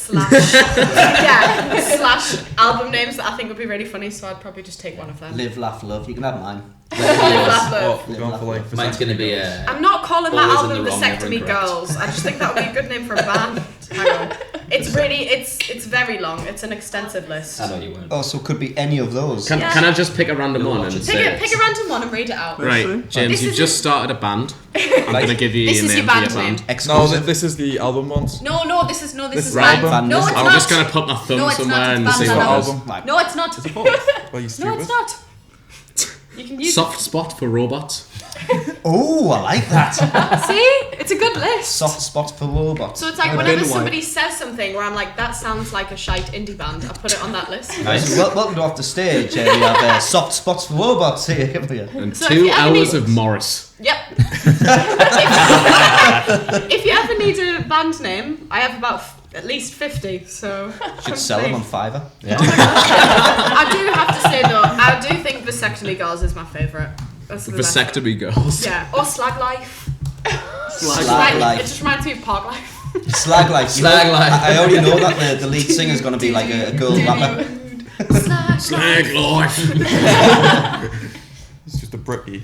Slash album names that I think would be really funny. So I'd probably just take one of them. Live, laugh, love. You can have mine. Live, laugh, love. We're going for like Mine's going to be I'm not calling that Always in album the wrong, never Vasectomy incorrect. Girls. I just think that would be a good name for a band. Hang on. It's really, it's very long. It's an extensive list. I know you won't. Oh, so it could be any of those. Can I just pick a random You'll one watch and it. say Pick a random one and read it out. Right, This James, you've is just started a band. I'm going to give you This your is name your for your band band. name. No, Exclusive. this is the album ones. No, this is This is mine. album. No, it's I'm I'm not. just going to put my thumb No, it's somewhere not. and It's see band what it album. is. Right. No, it's not. It's both. Well, you stupid. No, it's not. You can use Soft spot for robots. Oh, I like that. See? It's a good list. Soft spot for robots. So it's like I've whenever been somebody says something where I'm like, that sounds like a shite indie band, I put it on that list. Nice. So welcome to Off the Stage. We have soft spots for robots here. Come here. And So if 2 you ever hours need- of Morris. Yep. If you ever need a band name, I have about at least 50, so... Should sell them on Fiverr. Yeah. I do have to say though, I do think Vasectomy Girls is my favourite. That's the best. Vasectomy girls. Yeah, or Slag Life. Slag It life. just reminds me of Park Life. Slag life. Slag life. I already know that the lead singer is going to be like a girl rapper. Slag life. It's just a Britty.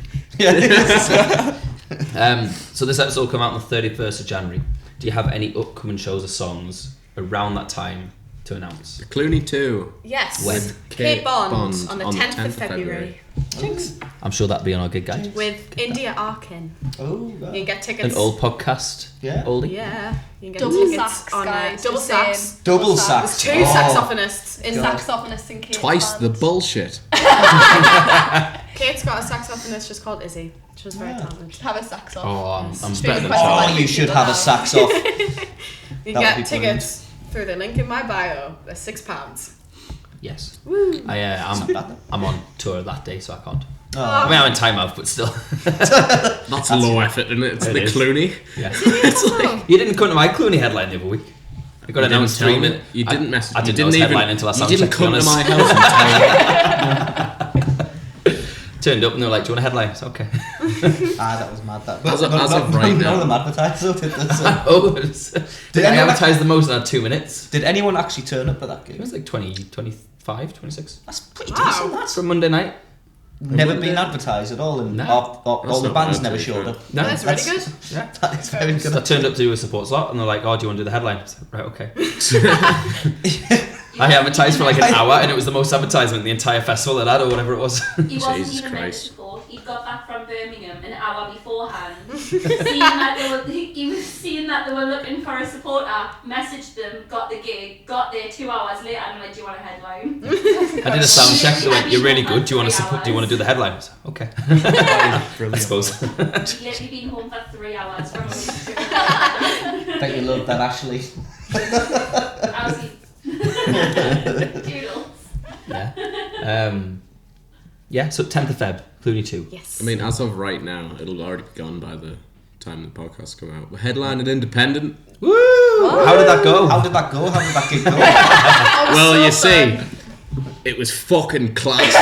So this episode will come out on the 31st of January. Do you have any upcoming shows or songs around that time to announce. Clooney 2. Yes. When? Kate Bond on the 10th of February. I'm sure that'll be on our gig guide. With India Arkin. Oh, You right. can get tickets. An old podcast. Yeah. Oldie. Yeah. You can get Double tickets sax, on guys. double just saying. sax. Double There's sax. 2 Oh. saxophonists in God. Saxophonist in Kate's Twice the band. bullshit. Kate's got a saxophonist just called Izzy. She was very Yeah. talented. Have a sax off. Oh, I'm Yes. better than Request Charlie. Oh, you should have a sax off. You That can would get be tickets through the link in my bio. They're £6. Yes. Woo. I'm on tour that day, so I can't. I Oh. mean, I'm in time out, but still. That's low effort, isn't it? It's It the is. Clooney. Yeah. You didn't come to my Clooney headline the other week. I got announced 3 minutes. You didn't message I me. didn't You know it was didn't headline until I You sound didn't checked, come to to be my honest. house and tell Turned up and they were like, "Do you want a headline?" It's okay. That was mad. That. As of right now. None of them advertised, though, did they? So- Oh, did I anyone- advertise the most in that 2 minutes? Did anyone actually turn up at that It gig? was like 20, 25, 26. That's pretty Wow. decent. That's From Monday night. never been advertised at all, and No. all That's the not bands bad, never to be showed fair. up. No. That's really good. Yeah. That is very So I good. turned up to do a support slot and they're like, "Oh, do you want to do the headline?" I said, "Right, okay." I advertised for like an hour and it was the most advertisement in the entire festival it had or whatever it was. He wasn't Jesus even meant Christ. to support. He got back from Birmingham an hour beforehand, seeing that he was seeing that they were looking for a supporter, messaged them, got the gig, got there 2 hours later, and I'm like, "Do you want a headline?" I did a sound check. They went, "You're really good. Do you want to support? Do you want to do the headline?" I was like, "Okay." I suppose. He'd literally been home for 3 hours from Bet you love that, Ashley. Doodles. Yeah. Yeah. So 10th of Feb, Clooney 2. Yes. I mean, as of right now, it'll already be gone by the time the podcast come out. We're headlining Independent. Woo! How did that go? How did that go? How did that gig go? Well, so you see, fun. it was fucking class.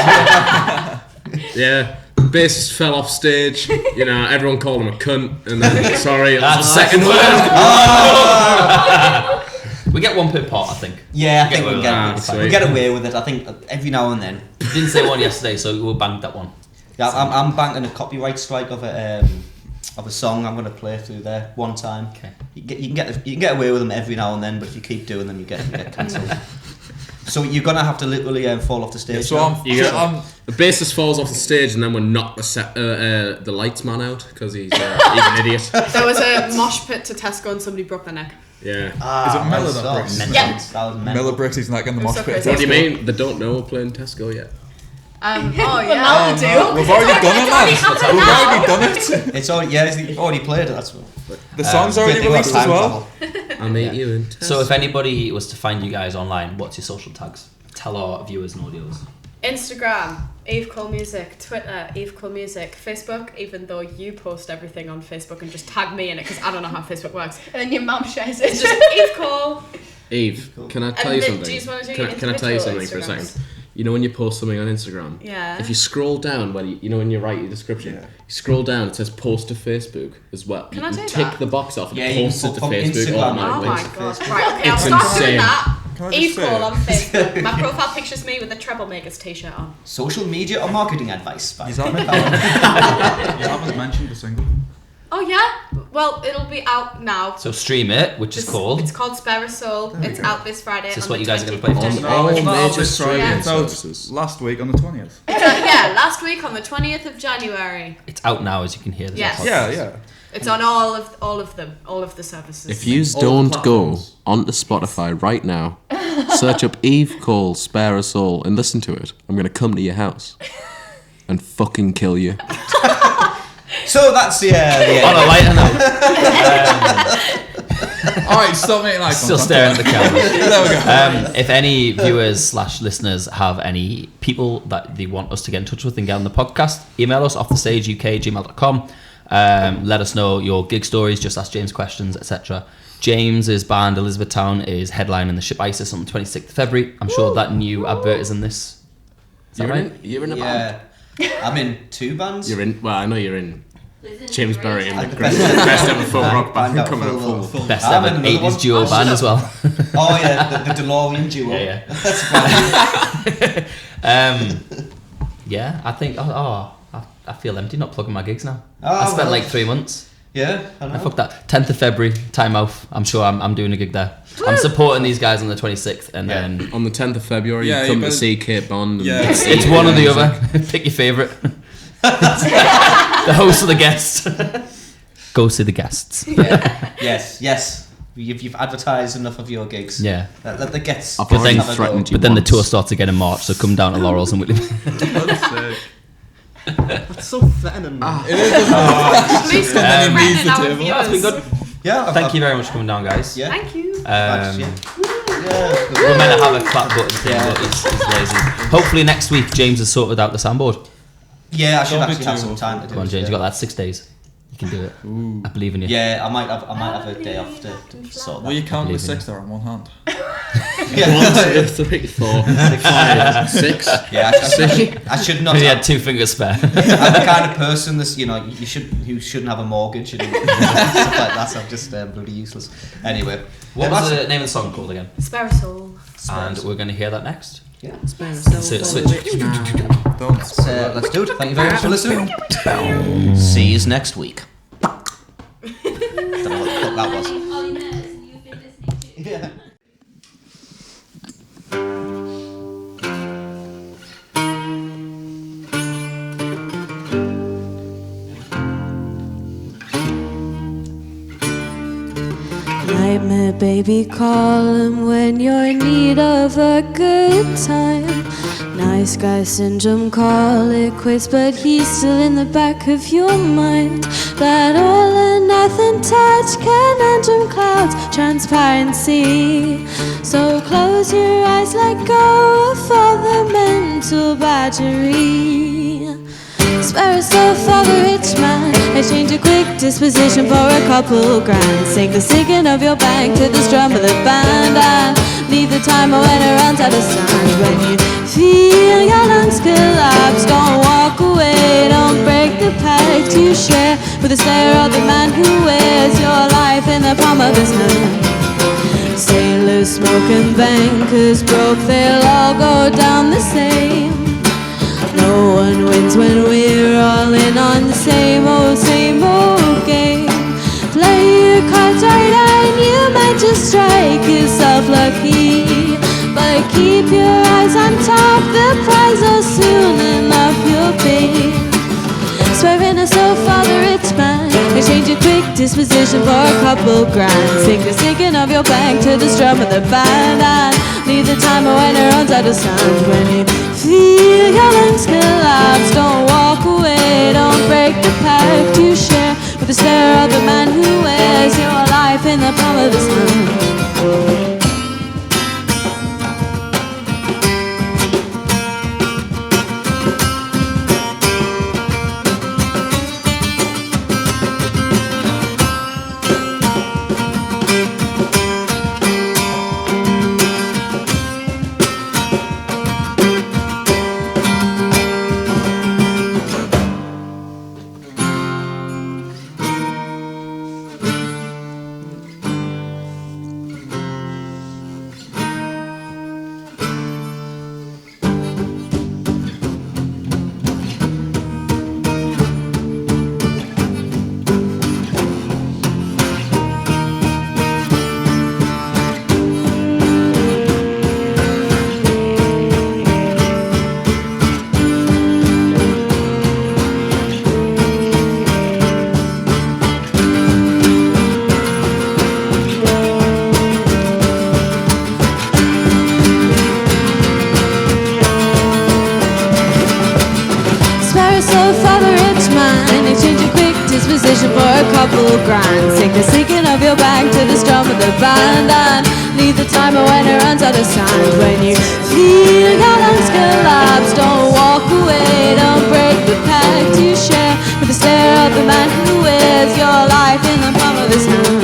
Yeah. Bassist fell off stage. You know, everyone called him a cunt. And then, sorry, it was the second word. We get one per pot, I think. Yeah, I Get think away we with get, that. we Sweet. get away with it. I think every now and then. Didn't say one yesterday, so we'll bank that one. Yeah, I'm banking a copyright strike of a song I'm going to play through there one time. Okay. You can get away with them every now and then, but if you keep doing them, you get cancelled. So you're gonna have to literally fall off the stage. So now. The bassist falls off the stage and then we knock the lights man out because he's an idiot. There was a mosh pit to Tesco and somebody broke their neck. Yeah. Is it Miller that that breaks? mental. Yeah. That was mental. Miller breaks his neck in the It was mosh so pit. crazy. What do you mean? They don't know we're playing Tesco yet. Oh Well, yeah. now they do. We've already done it, lads. happened We've now. already done it. It's already you've already played it. That's what. The song's Great already thing about released as time well. travel. I'll meet you in Tesco. So if anybody was to find you guys online, what's your social tags? Tell our viewers and audios. Instagram, Eve Cole Music. Twitter, Eve Cole Music. Facebook, even though you post everything on Facebook and just tag me in it because I don't know how Facebook works. And then your mum shares It's it. just Eve Cole. Eve, can I tell And you then something? do you just wanna do Can I tell you individual something for a Instagrams? second? You know when you post something on Instagram? Yeah. If you scroll down, when you know when you write your description, you scroll down, it says post to Facebook as well. Can you I can do tick that? the box off and Yeah, you post can it to put from Facebook Instagram Oh automatically. my to god. Facebook. Right, okay, I'll It's start insane. doing that. Can I just Eve say- Cole on Facebook. My profile picture's me with a Troublemakers t-shirt on. Social media or marketing advice? By You haven't mentioned the single. Oh yeah? Well, it'll be out now. So stream it, which is called. It's called Spare a Soul. There we It's go. out this Friday. Is this on what the you guys are gonna 20th play of for? No, January. it's not out major this Friday. streaming It's out services. last week on the 20th. Yeah, last week on the 20th of January. It's out now, as you can hear. This Yes. Yeah. It's on all of them, all of the services. If you All don't go platforms. onto Spotify right now, search up Eve Cole Spare a Soul and listen to it, I'm going to come to your house and fucking kill you. So that's the On end. a lighter note, Alright, stop making eye contact. still staring at the camera. There we go. If any viewers / listeners have any people that they want us to get in touch with and get on the podcast, email us offthestageuk@gmail.com. Let us know your gig stories, just ask James questions, etc. James's band Elizabethtown is headlining the Ship Isis on the 26th of February. I'm sure that new advert is in this. Is that right? You're in a band. Yeah, I'm in 2 bands. You're in. Well, I know you're in Listen to James the Berry and radio. the best ever folk rock Band band out coming up full- full. Best I'm ever in another 80s one. duo band as well. Oh yeah, the DeLorean duo. Yeah, That's fine. Yeah, I think. I feel empty not plugging my gigs now. Oh, I spent well. like 3 months. Yeah, I know. Fuck that. 10th of February, time off. I'm sure I'm doing a gig there. I'm supporting these guys on the 26th, and then On the 10th of February, Yeah, you come you to better- see Kate Bond. And Yeah. it's one or the other. Pick your favourite. The host or the guest. Go see the guests. Yes. You've advertised enough of your gigs. Yeah. Let the guests. I've But already then- threatened you But then the once. tour starts again in March, so come down to Laurels and Whitley. That's sick. That's so threatening, man. Please stop Then he threatening leaves the our table. That's been viewers. good. Yeah. Thank you very much for coming down, guys. Yeah. Thank you. Yeah. We're meant to have a clap button thing, but he's lazy. Hopefully next week James has sorted out the soundboard. Yeah, I should Don't be actually have too some time to do Come on, it. James, yeah. you got that 6 days. You can do it. I believe in you. Yeah, I might have a day off to sort Will that. you count the believe in 6 there on one hand? Yeah, 1, 2, 3, 4, 5, 6. yeah. I should not. He had 2 fingers spare. I'm the kind of person that's who shouldn't have a mortgage and stuff like that. So I'm just bloody useless. Anyway, What was the name of the song called again? Spare a soul. And we're going to hear that next. Yeah. Spare a soul. So, for switch. the rich man. Don't. Let's do it. Thank you very much for listening. See you next week. Don't know what the fuck that was. Ollie Nurse, and you've been listening to. Yeah. Nightmare baby, call him when you're in need of a good time. Nice guy syndrome, call it quits, but he's still in the back of your mind. That all or nothing touch, conundrum clouds, transparency. So close your eyes, let go of all the mental battery. Spare a soul for the rich man. Exchange a quick disposition for a couple grand. Sink the sinking of your bank to the strum of the band, and leave the timer when it runs out of sand. When you feel your lungs collapse, don't walk away. Don't break the pact you share with the stare of the man who wears your life in the palm of his hand. Sailors smoking, bankers broke, they'll all go down the same. No one wins when we're all in on the same old game. Play your cards right and you might just strike yourself lucky. But keep your eyes on top, the prize will soon enough you'll pay. Swearing a soul for the rich man. Exchange a quick disposition for a couple grand. Sink the sinking of your bank to the strum of the band, and leave the timer when it runs out of sound. When you feel your lungs collapse, don't walk away. Don't break the pact you share with the stare of the man who wears your life in the palm of his hand. For a couple grand, sink the sinking of your bank to the strum of the band, and leave the timer when it runs out of sand. When you feel your lungs collapse, don't walk away. Don't break the pact you share with the stare of the man who wears your life in the palm of his hand.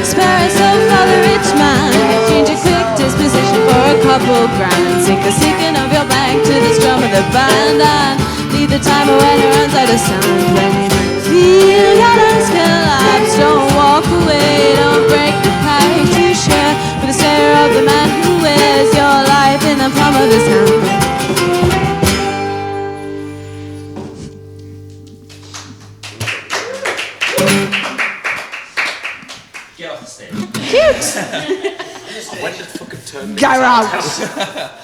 Spare a soul for the rich man. Exchange a quick disposition for a couple grand. Sink the sinking of your bank to the strum of the band, and leave the timer when it runs out of sand. When you feel your lungs collapse, don't walk away. Don't break the pact you share with the stare of the man who wears your life in the palm of his hand. out! When did fucking turn Get out!